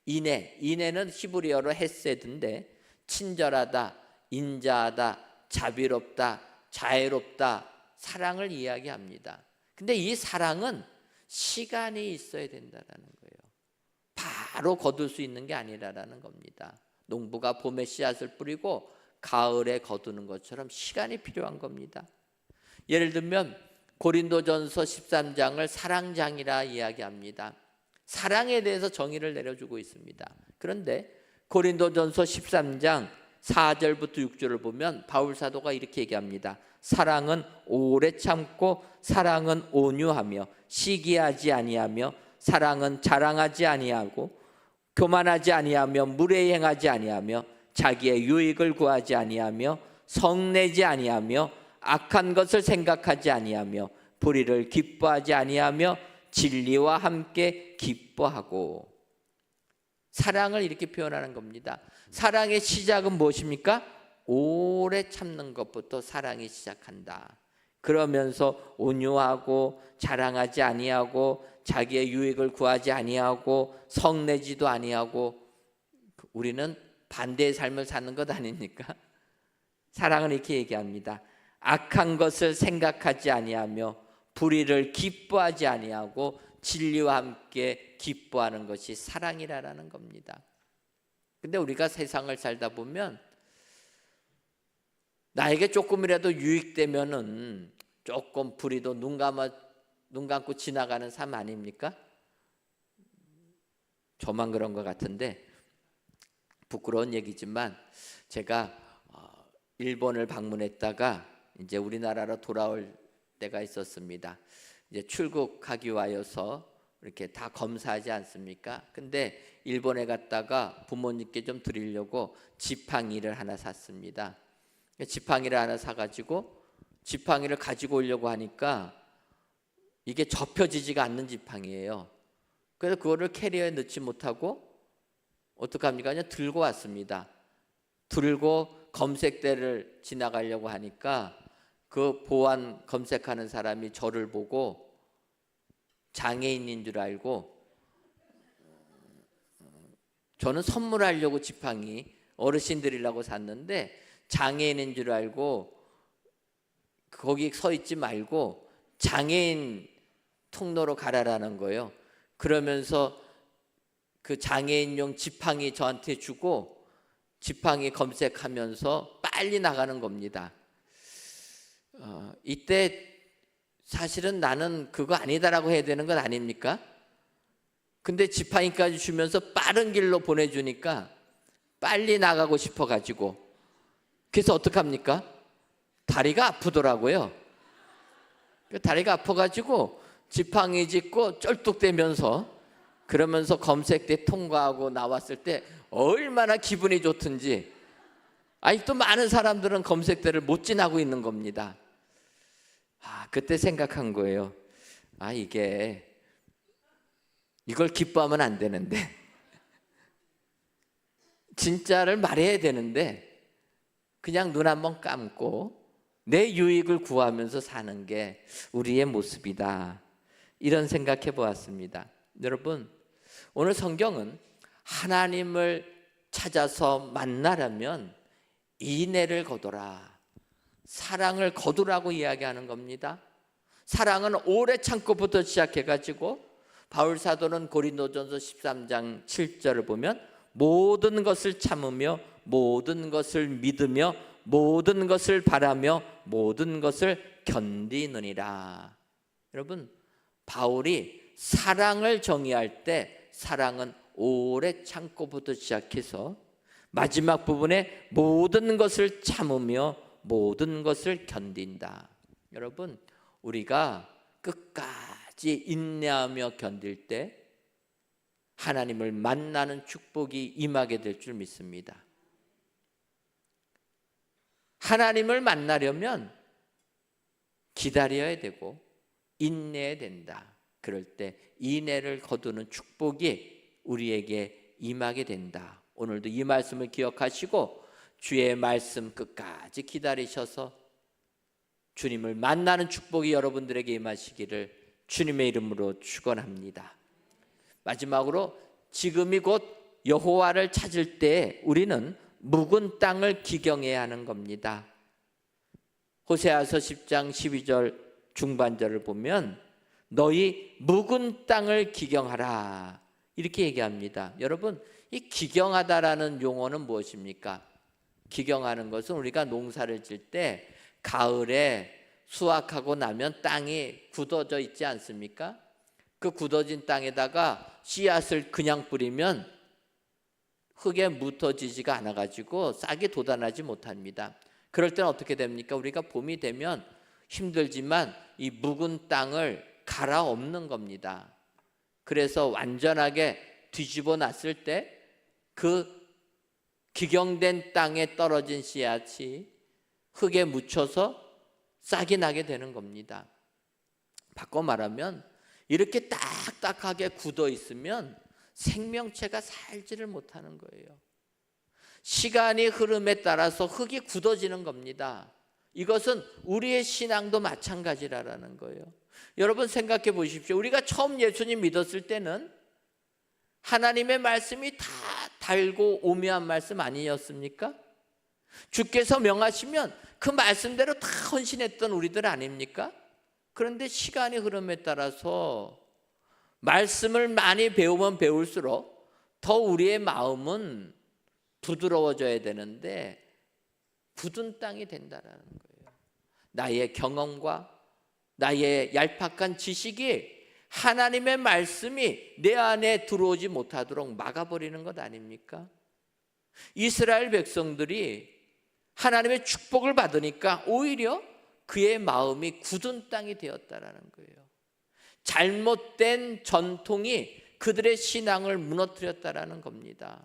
Speaker 2: 거예요. 인애는 히브리어로 헤세드인데 친절하다, 인자하다, 자비롭다, 자애롭다, 사랑을 이야기합니다. 근데 이 사랑은 시간이 있어야 된다라는 거예요. 바로 거둘 수 있는 게 아니라는 겁니다. 농부가 봄에 씨앗을 뿌리고 가을에 거두는 것처럼 시간이 필요한 겁니다. 예를 들면 고린도전서 13장을 사랑장이라 이야기합니다. 사랑에 대해서 정의를 내려주고 있습니다. 그런데 고린도전서 13장 4절부터 6절을 보면 바울 사도가 이렇게 얘기합니다. 사랑은 오래 참고 사랑은 온유하며 시기하지 아니하며 사랑은 자랑하지 아니하고 교만하지 아니하며 무례행하지 아니하며 자기의 유익을 구하지 아니하며 성내지 아니하며 악한 것을 생각하지 아니하며 불의를 기뻐하지 아니하며 진리와 함께 기뻐하고. 사랑을 이렇게 표현하는 겁니다. 사랑의 시작은 무엇입니까? 오래 참는 것부터 사랑이 시작한다. 그러면서 온유하고 자랑하지 아니하고 자기의 유익을 구하지 아니하고 성내지도 아니하고. 우리는 반대의 삶을 사는 것 아닙니까? 사랑은 이렇게 얘기합니다. 악한 것을 생각하지 아니하며 불의를 기뻐하지 아니하고 진리와 함께 기뻐하는 것이 사랑이라는 겁니다. 근데 우리가 세상을 살다 보면 나에게 조금이라도 유익되면은 조금 불의도 눈 감고 지나가는 삶 아닙니까? 저만 그런 것 같은데 부끄러운 얘기지만 제가 일본을 방문했다가 이제 우리나라로 돌아올 때가 있었습니다. 이제 출국하기 위하여서 이렇게 다 검사하지 않습니까? 근데 일본에 갔다가 부모님께 좀 드리려고 지팡이를 하나 샀습니다. 지팡이를 하나 사가지고 지팡이를 가지고 오려고 하니까 이게 접혀지지가 않는 지팡이에요. 그래서 그거를 캐리어에 넣지 못하고 어떡합니까? 그냥 들고 왔습니다. 들고 검색대를 지나가려고 하니까 그 보안 검색하는 사람이 저를 보고 장애인인 줄 알고, 저는 선물하려고 지팡이 어르신들이라고 샀는데 장애인인 줄 알고 거기 서 있지 말고 장애인 통로로 가라라는 거예요. 그러면서 그 장애인용 지팡이 저한테 주고 지팡이 검색하면서 빨리 나가는 겁니다. 이때 사실은 나는 그거 아니다라고 해야 되는 건 아닙니까? 근데 지팡이까지 주면서 빠른 길로 보내주니까 빨리 나가고 싶어가지고, 그래서 어떡합니까? 다리가 아프더라고요. 다리가 아파가지고 지팡이 짚고 쩔뚝대면서, 그러면서 검색대 통과하고 나왔을 때 얼마나 기분이 좋든지. 아직도 많은 사람들은 검색대를 못 지나고 있는 겁니다. 그때 생각한 거예요. 이게 이걸 기뻐하면 안 되는데 진짜를 말해야 되는데 그냥 눈 한번 감고 내 유익을 구하면서 사는 게 우리의 모습이다. 이런 생각해 보았습니다. 여러분, 오늘 성경은 하나님을 찾아서 만나려면 인애를 거둬라, 사랑을 거두라고 이야기하는 겁니다. 사랑은 오래 참고부터 시작해가지고 바울 사도는 고린도전서 13장 7절을 보면 모든 것을 참으며 모든 것을 믿으며 모든 것을 바라며 모든 것을 견디느니라. 여러분, 바울이 사랑을 정의할 때 사랑은 오래 참고부터 시작해서 마지막 부분에 모든 것을 참으며 모든 것을 견딘다. 여러분, 우리가 끝까지 인내하며 견딜 때 하나님을 만나는 축복이 임하게 될 줄 믿습니다. 하나님을 만나려면 기다려야 되고 인내해야 된다. 그럴 때 인애를 거두는 축복이 우리에게 임하게 된다. 오늘도 이 말씀을 기억하시고 주의 말씀 끝까지 기다리셔서 주님을 만나는 축복이 여러분들에게 임하시기를 주님의 이름으로 축원합니다. 마지막으로 지금이 곧 여호와를 찾을 때 우리는 묵은 땅을 기경해야 하는 겁니다. 호세아서 10장 12절 중반절을 보면 너희 묵은 땅을 기경하라 이렇게 얘기합니다. 여러분, 이 기경하다라는 용어는 무엇입니까? 기경하는 것은 우리가 농사를 질 때 가을에 수확하고 나면 땅이 굳어져 있지 않습니까? 그 굳어진 땅에다가 씨앗을 그냥 뿌리면 흙에 묻어지지가 않아가지고 싹이 돋아나지 못합니다. 그럴 때는 어떻게 됩니까? 우리가 봄이 되면 힘들지만 이 묵은 땅을 갈아엎는 겁니다. 그래서 완전하게 뒤집어 놨을 때 그 기경된 땅에 떨어진 씨앗이 흙에 묻혀서 싹이 나게 되는 겁니다. 바꿔 말하면 이렇게 딱딱하게 굳어 있으면 생명체가 살지를 못하는 거예요. 시간이 흐름에 따라서 흙이 굳어지는 겁니다. 이것은 우리의 신앙도 마찬가지라는 거예요. 여러분 생각해 보십시오. 우리가 처음 예수님 믿었을 때는 하나님의 말씀이 다 달고 오묘한 말씀 아니었습니까? 주께서 명하시면 그 말씀대로 다 헌신했던 우리들 아닙니까? 그런데 시간이 흐름에 따라서 말씀을 많이 배우면 배울수록 더 우리의 마음은 부드러워져야 되는데 굳은 땅이 된다는 거예요. 나의 경험과 나의 얄팍한 지식이 하나님의 말씀이 내 안에 들어오지 못하도록 막아버리는 것 아닙니까? 이스라엘 백성들이 하나님의 축복을 받으니까 오히려 그의 마음이 굳은 땅이 되었다라는 거예요. 잘못된 전통이 그들의 신앙을 무너뜨렸다라는 겁니다.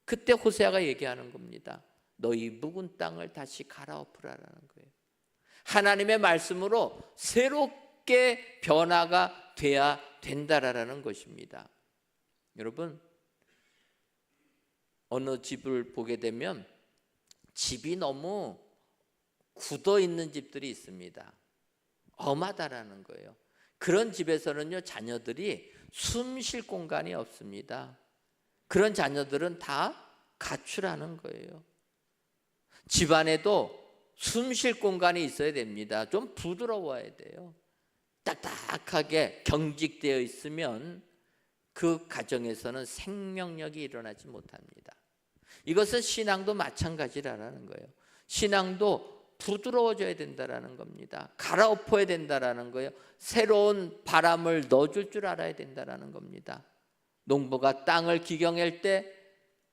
Speaker 2: 그때 호세아가 얘기하는 겁니다. 너희 묵은 땅을 다시 갈아엎으라라는 거예요. 하나님의 말씀으로 새롭게 변화가 돼야 된다라는 것입니다. 여러분, 어느 집을 보게 되면 집이 너무 굳어 있는 집들이 있습니다. 엄하다라는 거예요. 그런 집에서는요, 자녀들이 숨 쉴 공간이 없습니다. 그런 자녀들은 다 가출하는 거예요. 집안에도 숨 쉴 공간이 있어야 됩니다. 좀 부드러워야 돼요. 딱딱하게 경직되어 있으면 그 가정에서는 생명력이 일어나지 못합니다. 이것은 신앙도 마찬가지라는 거예요. 신앙도 부드러워져야 된다는 겁니다. 갈아엎어야 된다는 거예요. 새로운 바람을 넣어줄 줄 알아야 된다는 겁니다. 농부가 땅을 기경할 때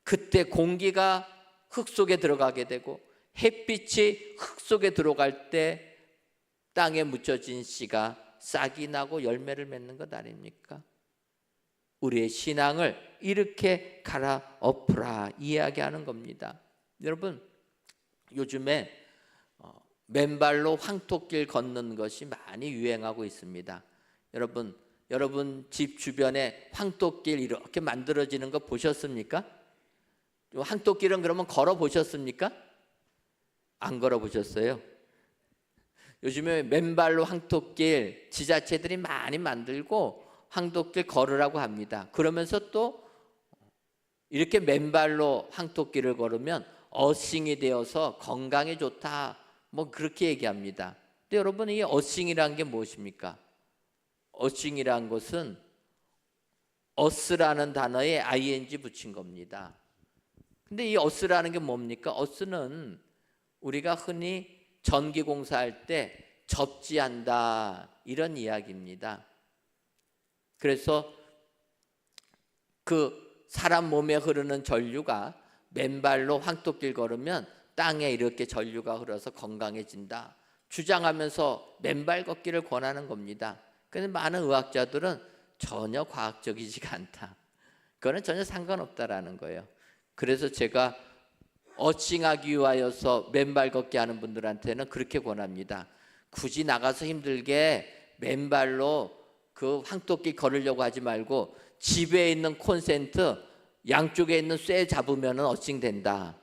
Speaker 2: 그때 공기가 흙 속에 들어가게 되고 햇빛이 흙 속에 들어갈 때 땅에 묻혀진 씨가 싹이 나고 열매를 맺는 것 아닙니까? 우리의 신앙을 이렇게 갈아엎으라 이야기하는 겁니다. 여러분, 요즘에 맨발로 황토길 걷는 것이 많이 유행하고 있습니다. 여러분, 여러분 집 주변에 황토길 이렇게 만들어지는 거 보셨습니까? 황토길은 그러면 걸어 보셨습니까? 안 걸어 보셨어요? 요즘에 맨발로 황토길 지자체들이 많이 만들고 황토길 걸으라고 합니다. 그러면서 또 이렇게 맨발로 황토길을 걸으면 어싱이 되어서 건강에 좋다, 뭐 그렇게 얘기합니다. 근데 여러분, 이 어싱이라는 게 무엇입니까? 어싱이라는 것은 어스라는 단어에 ing 붙인 겁니다. 근데 이 어스라는 게 뭡니까? 어스는 우리가 흔히 전기공사할 때 접지한다, 이런 이야기입니다. 그래서 그 사람 몸에 흐르는 전류가 맨발로 황토길 걸으면 땅에 이렇게 전류가 흘러서 건강해진다 주장하면서 맨발 걷기를 권하는 겁니다. 그런데 많은 의학자들은 전혀 과학적이지가 않다, 그거는 전혀 상관없다라는 거예요. 그래서 제가 어싱하기 위하여서 맨발 걷기 하는 분들한테는 그렇게 권합니다. 굳이 나가서 힘들게 맨발로 그 황토길 걸으려고 하지 말고 집에 있는 콘센트 양쪽에 있는 쇠 잡으면 어싱 된다.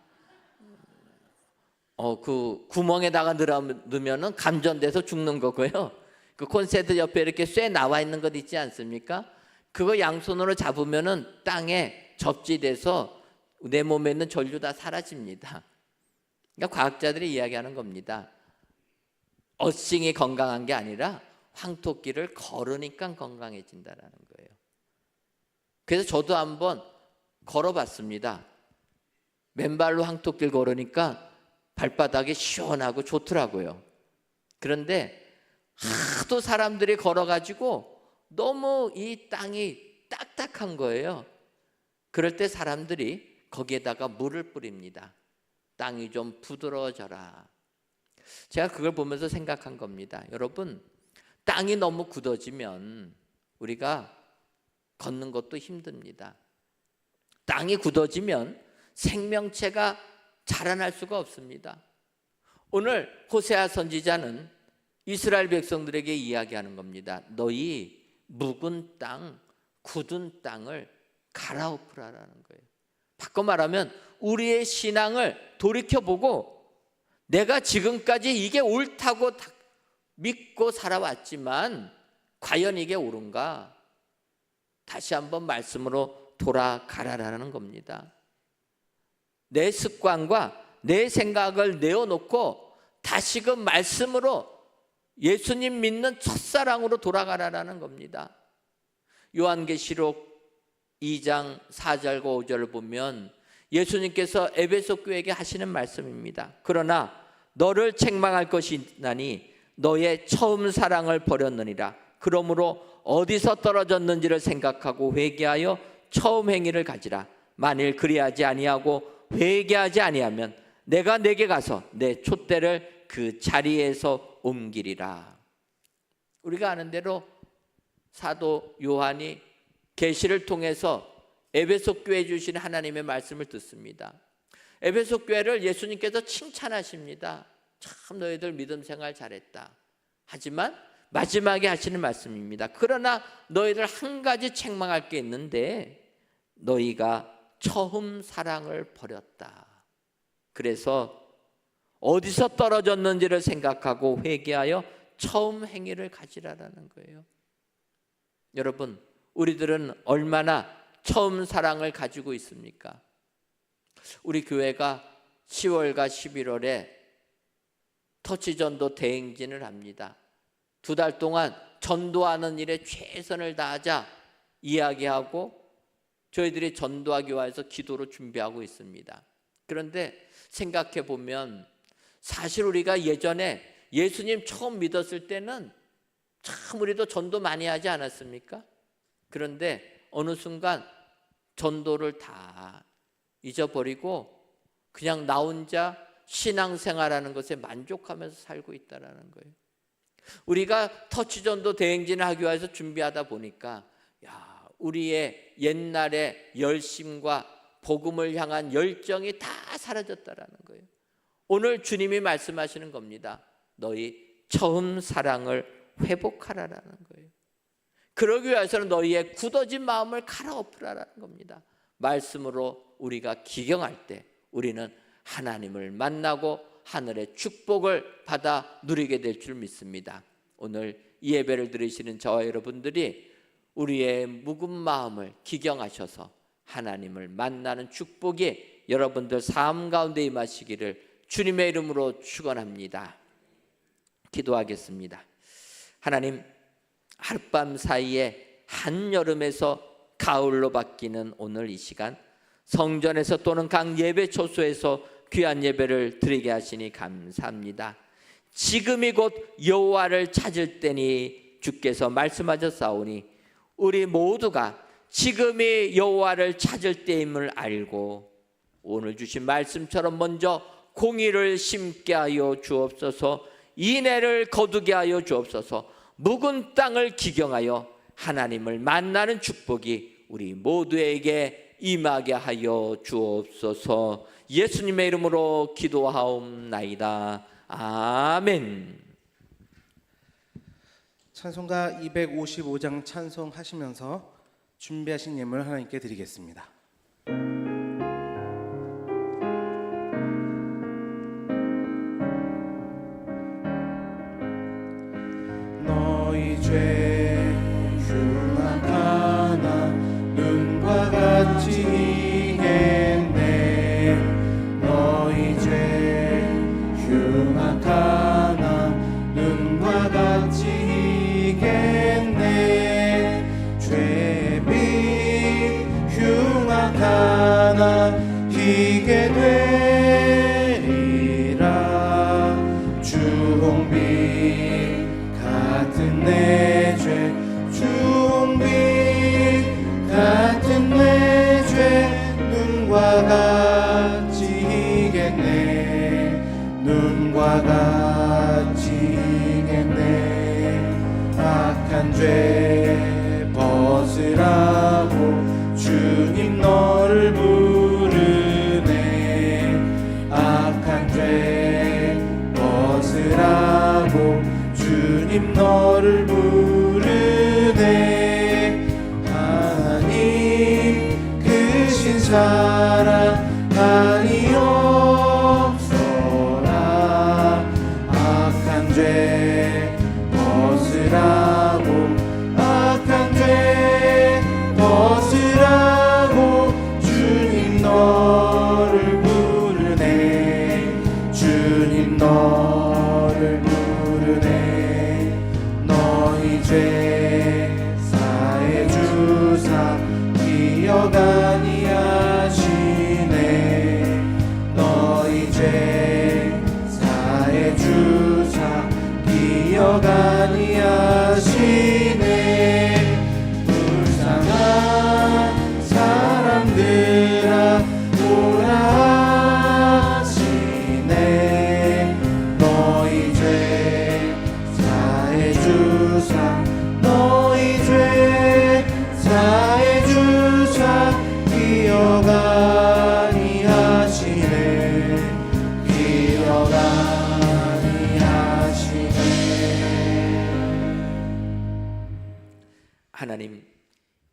Speaker 2: 그 구멍에다가 넣으면 감전돼서 죽는 거고요. 그 콘센트 옆에 이렇게 쇠 나와 있는 것 있지 않습니까? 그거 양손으로 잡으면은 땅에 접지돼서 내 몸에 있는 전류 다 사라집니다. 그러니까 과학자들이 이야기하는 겁니다. 어싱이 건강한 게 아니라 황토길을 걸으니까 건강해진다라는 거예요. 그래서 저도 한번 걸어봤습니다. 맨발로 황토길 걸으니까 발바닥이 시원하고 좋더라고요. 그런데 하도 사람들이 걸어가지고 너무 이 땅이 딱딱한 거예요. 그럴 때 사람들이 거기에다가 물을 뿌립니다. 땅이 좀 부드러워져라. 제가 그걸 보면서 생각한 겁니다. 여러분, 땅이 너무 굳어지면 우리가 걷는 것도 힘듭니다. 땅이 굳어지면 생명체가 자라날 수가 없습니다. 오늘 호세아 선지자는 이스라엘 백성들에게 이야기하는 겁니다. 너희 묵은 땅, 굳은 땅을 갈아엎으라라는 거예요. 바꿔 말하면 우리의 신앙을 돌이켜보고 내가 지금까지 이게 옳다고 믿고 살아왔지만 과연 이게 옳은가? 다시 한번 말씀으로 돌아가라라는 겁니다. 내 습관과 내 생각을 내어놓고 다시금 말씀으로 예수님 믿는 첫사랑으로 돌아가라라는 겁니다. 요한계시록 2장 4절과 5절을 보면 예수님께서 에베소 교회에게 하시는 말씀입니다. 그러나 너를 책망할 것이 있나니 너의 처음 사랑을 버렸느니라. 그러므로 어디서 떨어졌는지를 생각하고 회개하여 처음 행위를 가지라. 만일 그리하지 아니하고 회개하지 아니하면 내가 내게 가서 내 촛대를 그 자리에서 옮기리라. 우리가 아는 대로 사도 요한이 계시를 통해서 에베소 교회에 주신 하나님의 말씀을 듣습니다. 에베소 교회를 예수님께서 칭찬하십니다. 참 너희들 믿음 생활 잘했다. 하지만 마지막에 하시는 말씀입니다. 그러나 너희들 한 가지 책망할 게 있는데 너희가 처음 사랑을 버렸다. 그래서 어디서 떨어졌는지를 생각하고 회개하여 처음 행위를 가지라라는 거예요. 여러분, 우리들은 얼마나 처음 사랑을 가지고 있습니까? 우리 교회가 10월과 11월에 터치전도 대행진을 합니다. 2달 동안 전도하는 일에 최선을 다하자 이야기하고 저희들이 전도하기 위해서 기도로 준비하고 있습니다. 그런데 생각해 보면 사실 우리가 예전에 예수님 처음 믿었을 때는 참 우리도 전도 많이 하지 않았습니까? 그런데 어느 순간 전도를 다 잊어버리고 그냥 나 혼자 신앙생활하는 것에 만족하면서 살고 있다는 거예요. 우리가 터치전도 대행진을 하기 위해서 준비하다 보니까 우리의 옛날의 열심과 복음을 향한 열정이 다 사라졌다는 거예요. 오늘 주님이 말씀하시는 겁니다. 너희 처음 사랑을 회복하라라는 거예요. 그러기 위해서는 너희의 굳어진 마음을 갈아엎으라는 겁니다. 말씀으로 우리가 기경할 때 우리는 하나님을 만나고 하늘의 축복을 받아 누리게 될 줄 믿습니다. 오늘 이 예배를 들으시는 저와 여러분들이 우리의 묵은 마음을 기경하셔서 하나님을 만나는 축복이 여러분들 삶 가운데 임하시기를 주님의 이름으로 축원합니다. 기도하겠습니다. 하나님, 하룻밤 사이에 한여름에서 가을로 바뀌는 오늘 이 시간, 성전에서 또는 각 예배 초소에서 귀한 예배를 드리게 하시니 감사합니다. 지금이 곧 여호와를 찾을 때니 주께서 말씀하셨사오니 우리 모두가 지금이 여호와를 찾을 때임을 알고 오늘 주신 말씀처럼 먼저 공의를 심게 하여 주옵소서, 인애를 거두게 하여 주옵소서, 묵은 땅을 기경하여 하나님을 만나는 축복이 우리 모두에게 임하게 하여 주옵소서. 예수님의 이름으로 기도하옵나이다. 아멘.
Speaker 1: 찬송가 255장 찬송하시면서 준비하신 예물 하나님께 드리겠습니다. 너희 죄 흉악하나 눈과 같이 이겠네. 너희 죄 흉악하나 눈과 같이 이겠네. 죄의 빛 흉악하나 희게 되리라. 주홍빛 같은 내 죄, 주홍빛 같은 내 죄, 눈과 같이 이겠네. 눈과 같이 이겠네. 악한 죄 벗으라고 주님 너를 부르네. 악한 죄 벗으라고 주님 너를 부르네. 하나님 크신 사랑 아니옵소라. 악한 죄 벗으라고, 악한 죄 벗으라고 주님 너를 부르네. 주님 너를 부르네. 너희 죄 사해 주사 기억 아니하시네. 너희 죄 사해 주사 기억 아니하시네. 불쌍한 사람들아 오라 하시네. 너희 죄 사해 주사, 너희 죄 사해 주사 기억 아니하시네. 기억 아니하시네.
Speaker 2: 하나님,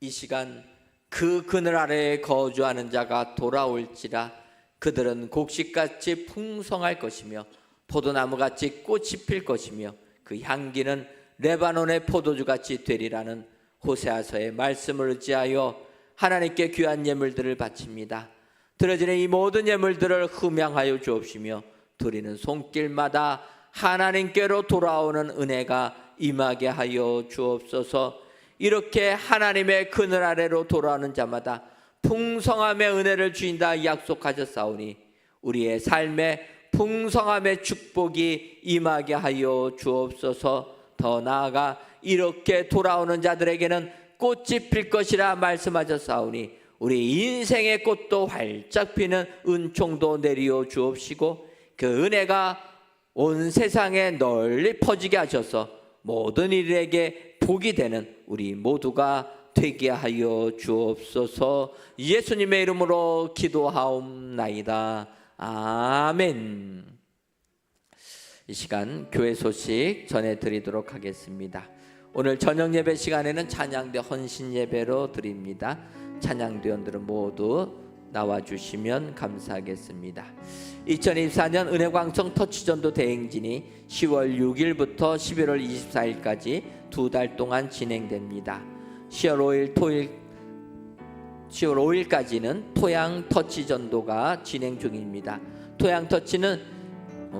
Speaker 2: 이 시간 그 그늘 아래에 거주하는 자가 돌아올지라. 그들은 곡식같이 풍성할 것이며 포도나무같이 꽃이 필 것이며 그 향기는 레바논의 포도주같이 되리라는 호세아서의 말씀을 의지하여 하나님께 귀한 예물들을 바칩니다. 드려지는 이 모든 예물들을 흠양하여 주옵시며 드리는 손길마다 하나님께로 돌아오는 은혜가 임하게 하여 주옵소서. 이렇게 하나님의 그늘 아래로 돌아오는 자마다 풍성함의 은혜를 주인다 약속하셨사오니 우리의 삶에 풍성함의 축복이 임하게 하여 주옵소서. 더 나아가 이렇게 돌아오는 자들에게는 꽃이 필 것이라 말씀하셨사오니 우리 인생의 꽃도 활짝 피는 은총도 내리어 주옵시고 그 은혜가 온 세상에 널리 퍼지게 하셔서 모든 이들에게 복이 되는 우리 모두가 되게 하여 주옵소서. 예수님의 이름으로 기도하옵나이다. 아멘. 이 시간 교회 소식 전해드리도록 하겠습니다. 오늘 저녁 예배 시간에는 찬양대 헌신 예배로 드립니다. 찬양대원들은 모두 나와주시면 감사하겠습니다. 2024년 은혜광성 터치전도 대행진이 10월 6일부터 11월 24일까지 2달 동안 진행됩니다. 10월 5일까지는 토양 터치 전도가 진행 중입니다. 토양 터치는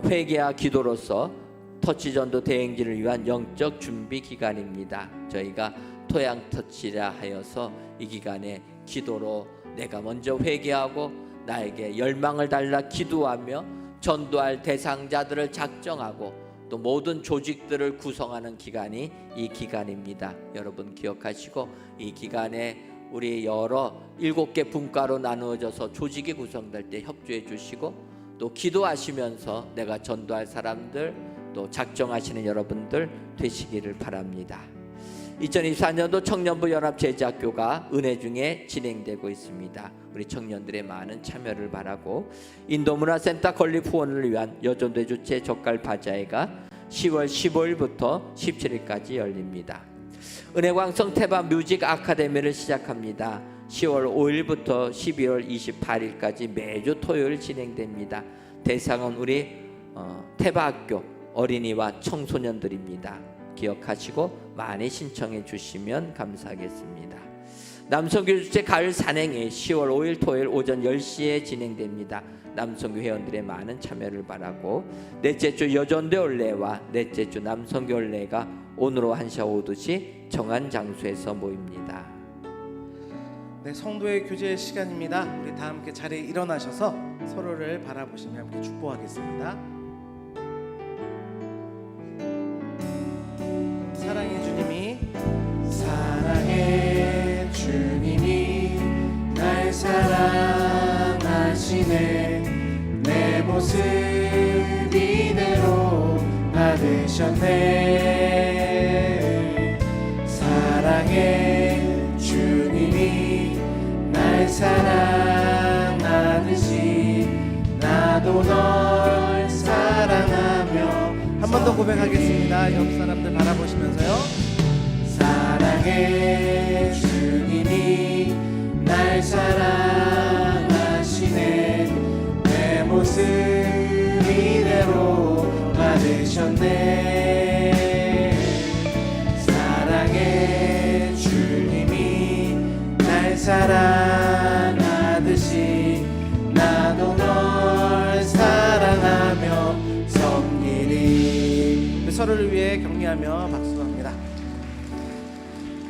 Speaker 2: 회개와 기도로서 터치 전도 대행진을 위한 영적 준비 기간입니다. 저희가 토양 터치라 하여서 이 기간에 기도로 내가 먼저 회개하고 나에게 열망을 달라 기도하며 전도할 대상자들을 작정하고 또 모든 조직들을 구성하는 기간이 이 기간입니다. 여러분 기억하시고 이 기간에 우리 여러 7개 분과로 나누어져서 조직이 구성될 때 협조해 주시고 또 기도하시면서 내가 전도할 사람들 또 작정하시는 여러분들 되시기를 바랍니다. 2024년도 청년부 연합제자학교가 은혜 중에 진행되고 있습니다. 우리 청년들의 많은 참여를 바라고 인도문화센터 건립 후원을 위한 여전대 주최 젓갈 바자회가 10월 15일부터 17일까지 열립니다. 은혜광성 태바 뮤직 아카데미를 시작합니다. 10월 5일부터 12월 28일까지 매주 토요일 진행됩니다. 대상은 우리 태바학교 어린이와 청소년들입니다. 기억하시고 많이 신청해 주시면 감사하겠습니다. 남성교 주최 가을 산행이 10월 5일 토요일 오전 10시에 진행됩니다. 남성교 회원들의 많은 참여를 바라고 넷째 주 여전대 올레와 넷째 주 남성교 올레가 오늘 오후 1시 5두시 정한 장소에서 모입니다.
Speaker 1: 네, 성도의 교제 시간입니다. 우리 다 함께 자리에 일어나셔서 서로를 바라보시며 함께 축복하겠습니다. 사랑의 주님이 날 사랑하시네. 내 모습 이대로 받으셨네. 사랑의 주님이 날 사랑하듯이 나도 널 사랑하며. 한 번 더 고백하겠습니다. 옆 사람들 바라보시면서요. 사랑의 주님이 날 사랑하시네. 내 모습 이대로 받으셨네. 사랑의 주님이 날 사랑하듯이 나도 널 사랑하며 섬기리. 서로를 위해 격려하며 박수합니다.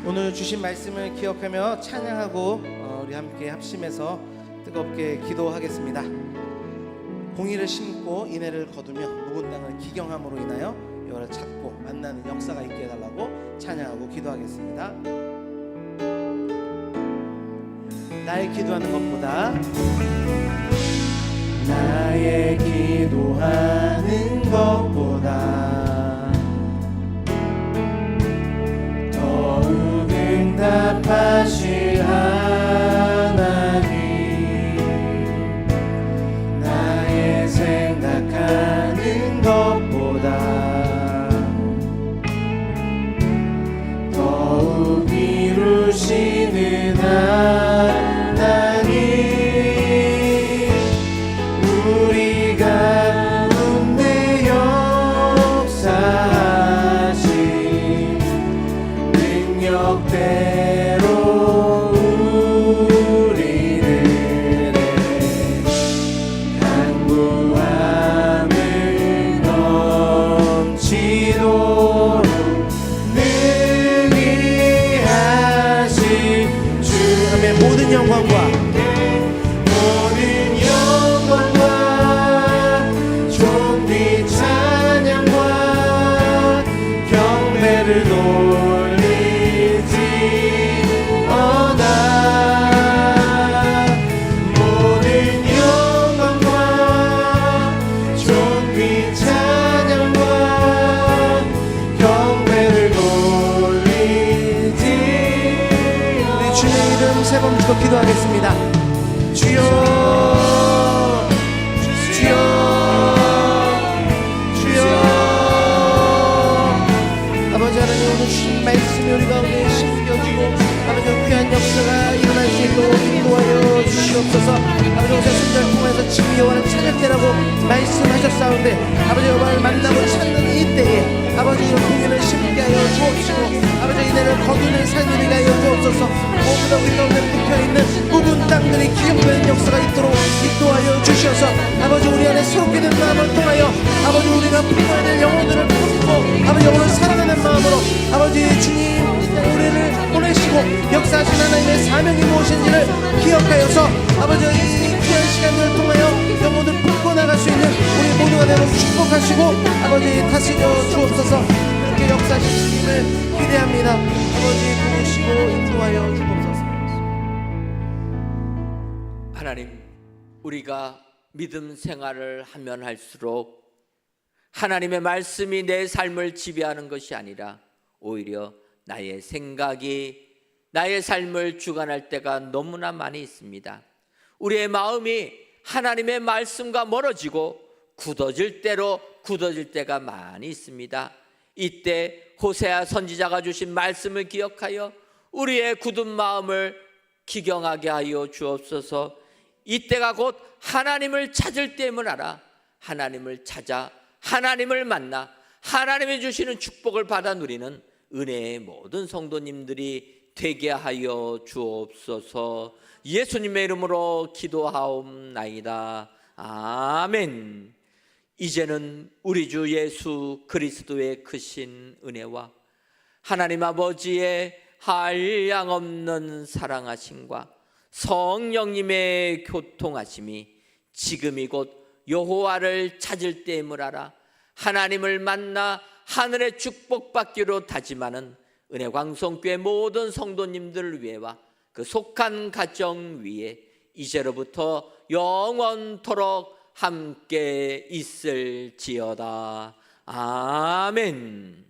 Speaker 1: 오늘 주신 말씀을 기억하며 찬양하고 우리 함께 합심해서 뜨겁게 기도하겠습니다. 공의를 심고 인애를 거두며 묵은 땅을 기경함으로 인하여 여호와를 찾고 만나는 역사가 있게 해달라고 찬양하고 기도하겠습니다. 나의 기도하는 것보다 나의 기도하는 것보다 더욱 응답하실 하나님, 나의 생각하는 것보다 더욱 이루시는 하나님, 우리 가운데 역사하신 능력대로 우리를 간구함을 넘치도록 능히 하신 주님의 모든 영광과 존귀 찬양과 경배를 돌리지어다. 모든 영광과 존귀 찬양과 경배를 돌리지. 우리 주의 이름 세 번 붙여 기도하겠습니다. 주여, 주여, 주여. 아버지 하나님, 오늘 주신 말씀 하나님이 우리 가운데 심겨주고 아버지 귀한 역사가 일어날 수 있도록 인도하여 주시옵소서. 아버지 오늘 손자를 통해서 지금 여호와는 찾을 때라고 말씀하셨사온데 아버지 여호와를 만나고 찾는 이때에 아버지 이런 공연을 심게 하여 주옵시고 아버지 이내를 거두는 삶이 되게 하여 주옵소서. 무엇보다 우리 가운데 묵혀있는 묵은 땅들이 기억되는 역사가 있도록 인도하여 주셔서 아버지 우리 안에 새롭게 된 마음을 통하여 아버지 우리가 품어야 될 영혼들을 품고 아버지 영혼을 사랑하는 마음으로 아버지 주님 우리를 보내시고 역사하신 하나님의 사명이 무엇인지를 기억하여서 아버지 이 귀한 시간들을 통하여 영혼을 품고 나갈 수 있는 우리 모두가 되도록 축복하시고 아버지 다스려 주옵소서. 그렇게 역사하신 주님을 기대합니다. 아버지 부르시고 인도하여 주옵소서.
Speaker 2: 하나님, 우리가 믿음 생활을 하면 할수록 하나님의 말씀이 내 삶을 지배하는 것이 아니라 오히려 나의 생각이 나의 삶을 주관할 때가 너무나 많이 있습니다. 우리의 마음이 하나님의 말씀과 멀어지고 굳어질 때가 많이 있습니다. 이때 호세아 선지자가 주신 말씀을 기억하여 우리의 굳은 마음을 기경하게 하여 주옵소서. 이때가 곧 하나님을 찾을 때임을 알아 하나님을 찾아 하나님을 만나 하나님이 주시는 축복을 받아 누리는 은혜의 모든 성도님들이 되게 하여 주옵소서. 예수님의 이름으로 기도하옵나이다. 아멘. 이제는 우리 주 예수 그리스도의 크신 은혜와 하나님 아버지의 한량없는 사랑하심과 성령님의 교통하심이 지금이 곧 여호와를 찾을 때임을 알아 하나님을 만나 하늘의 축복받기로 다짐하는 은혜광성교회 모든 성도님들을 위해와 그 속한 가정 위에 이제로부터 영원토록 함께 있을지어다. 아멘.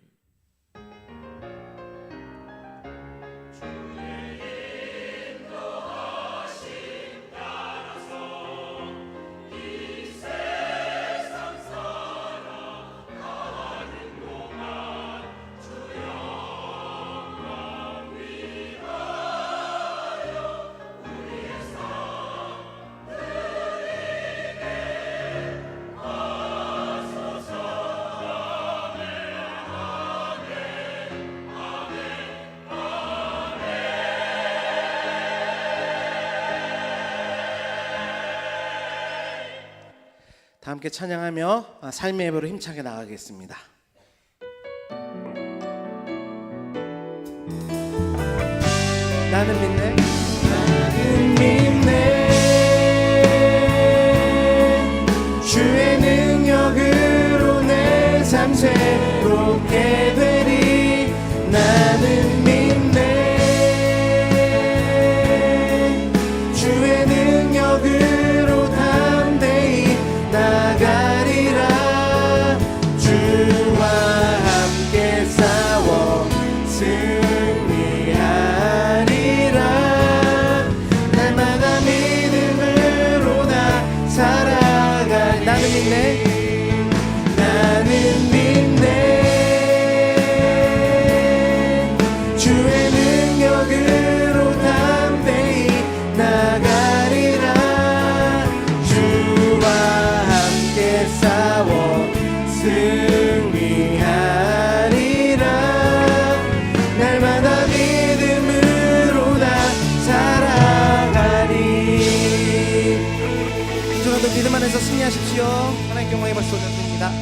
Speaker 1: 다 함께 찬양하며 삶의 예배로 힘차게 나가겠습니다. 나는 믿네, 나는 믿네, 주의 능력으로 내 삶 새롭게 되리. 나는 믿네, 주의 능력으로 담대히 나가리라. 주와 함께 싸워 승리하리라. 날마다 믿음으로 나 살아갈. 나는 믿네, 나는 믿네, 주의 능력으로 담대히 나가리라. 주와 함께 싸워 승리하리라. 날마다 믿음으로 나 살아가리. 이전에도 믿음 안에서 승리하십시오. 하나님께 영광의 박수 올려드립니다.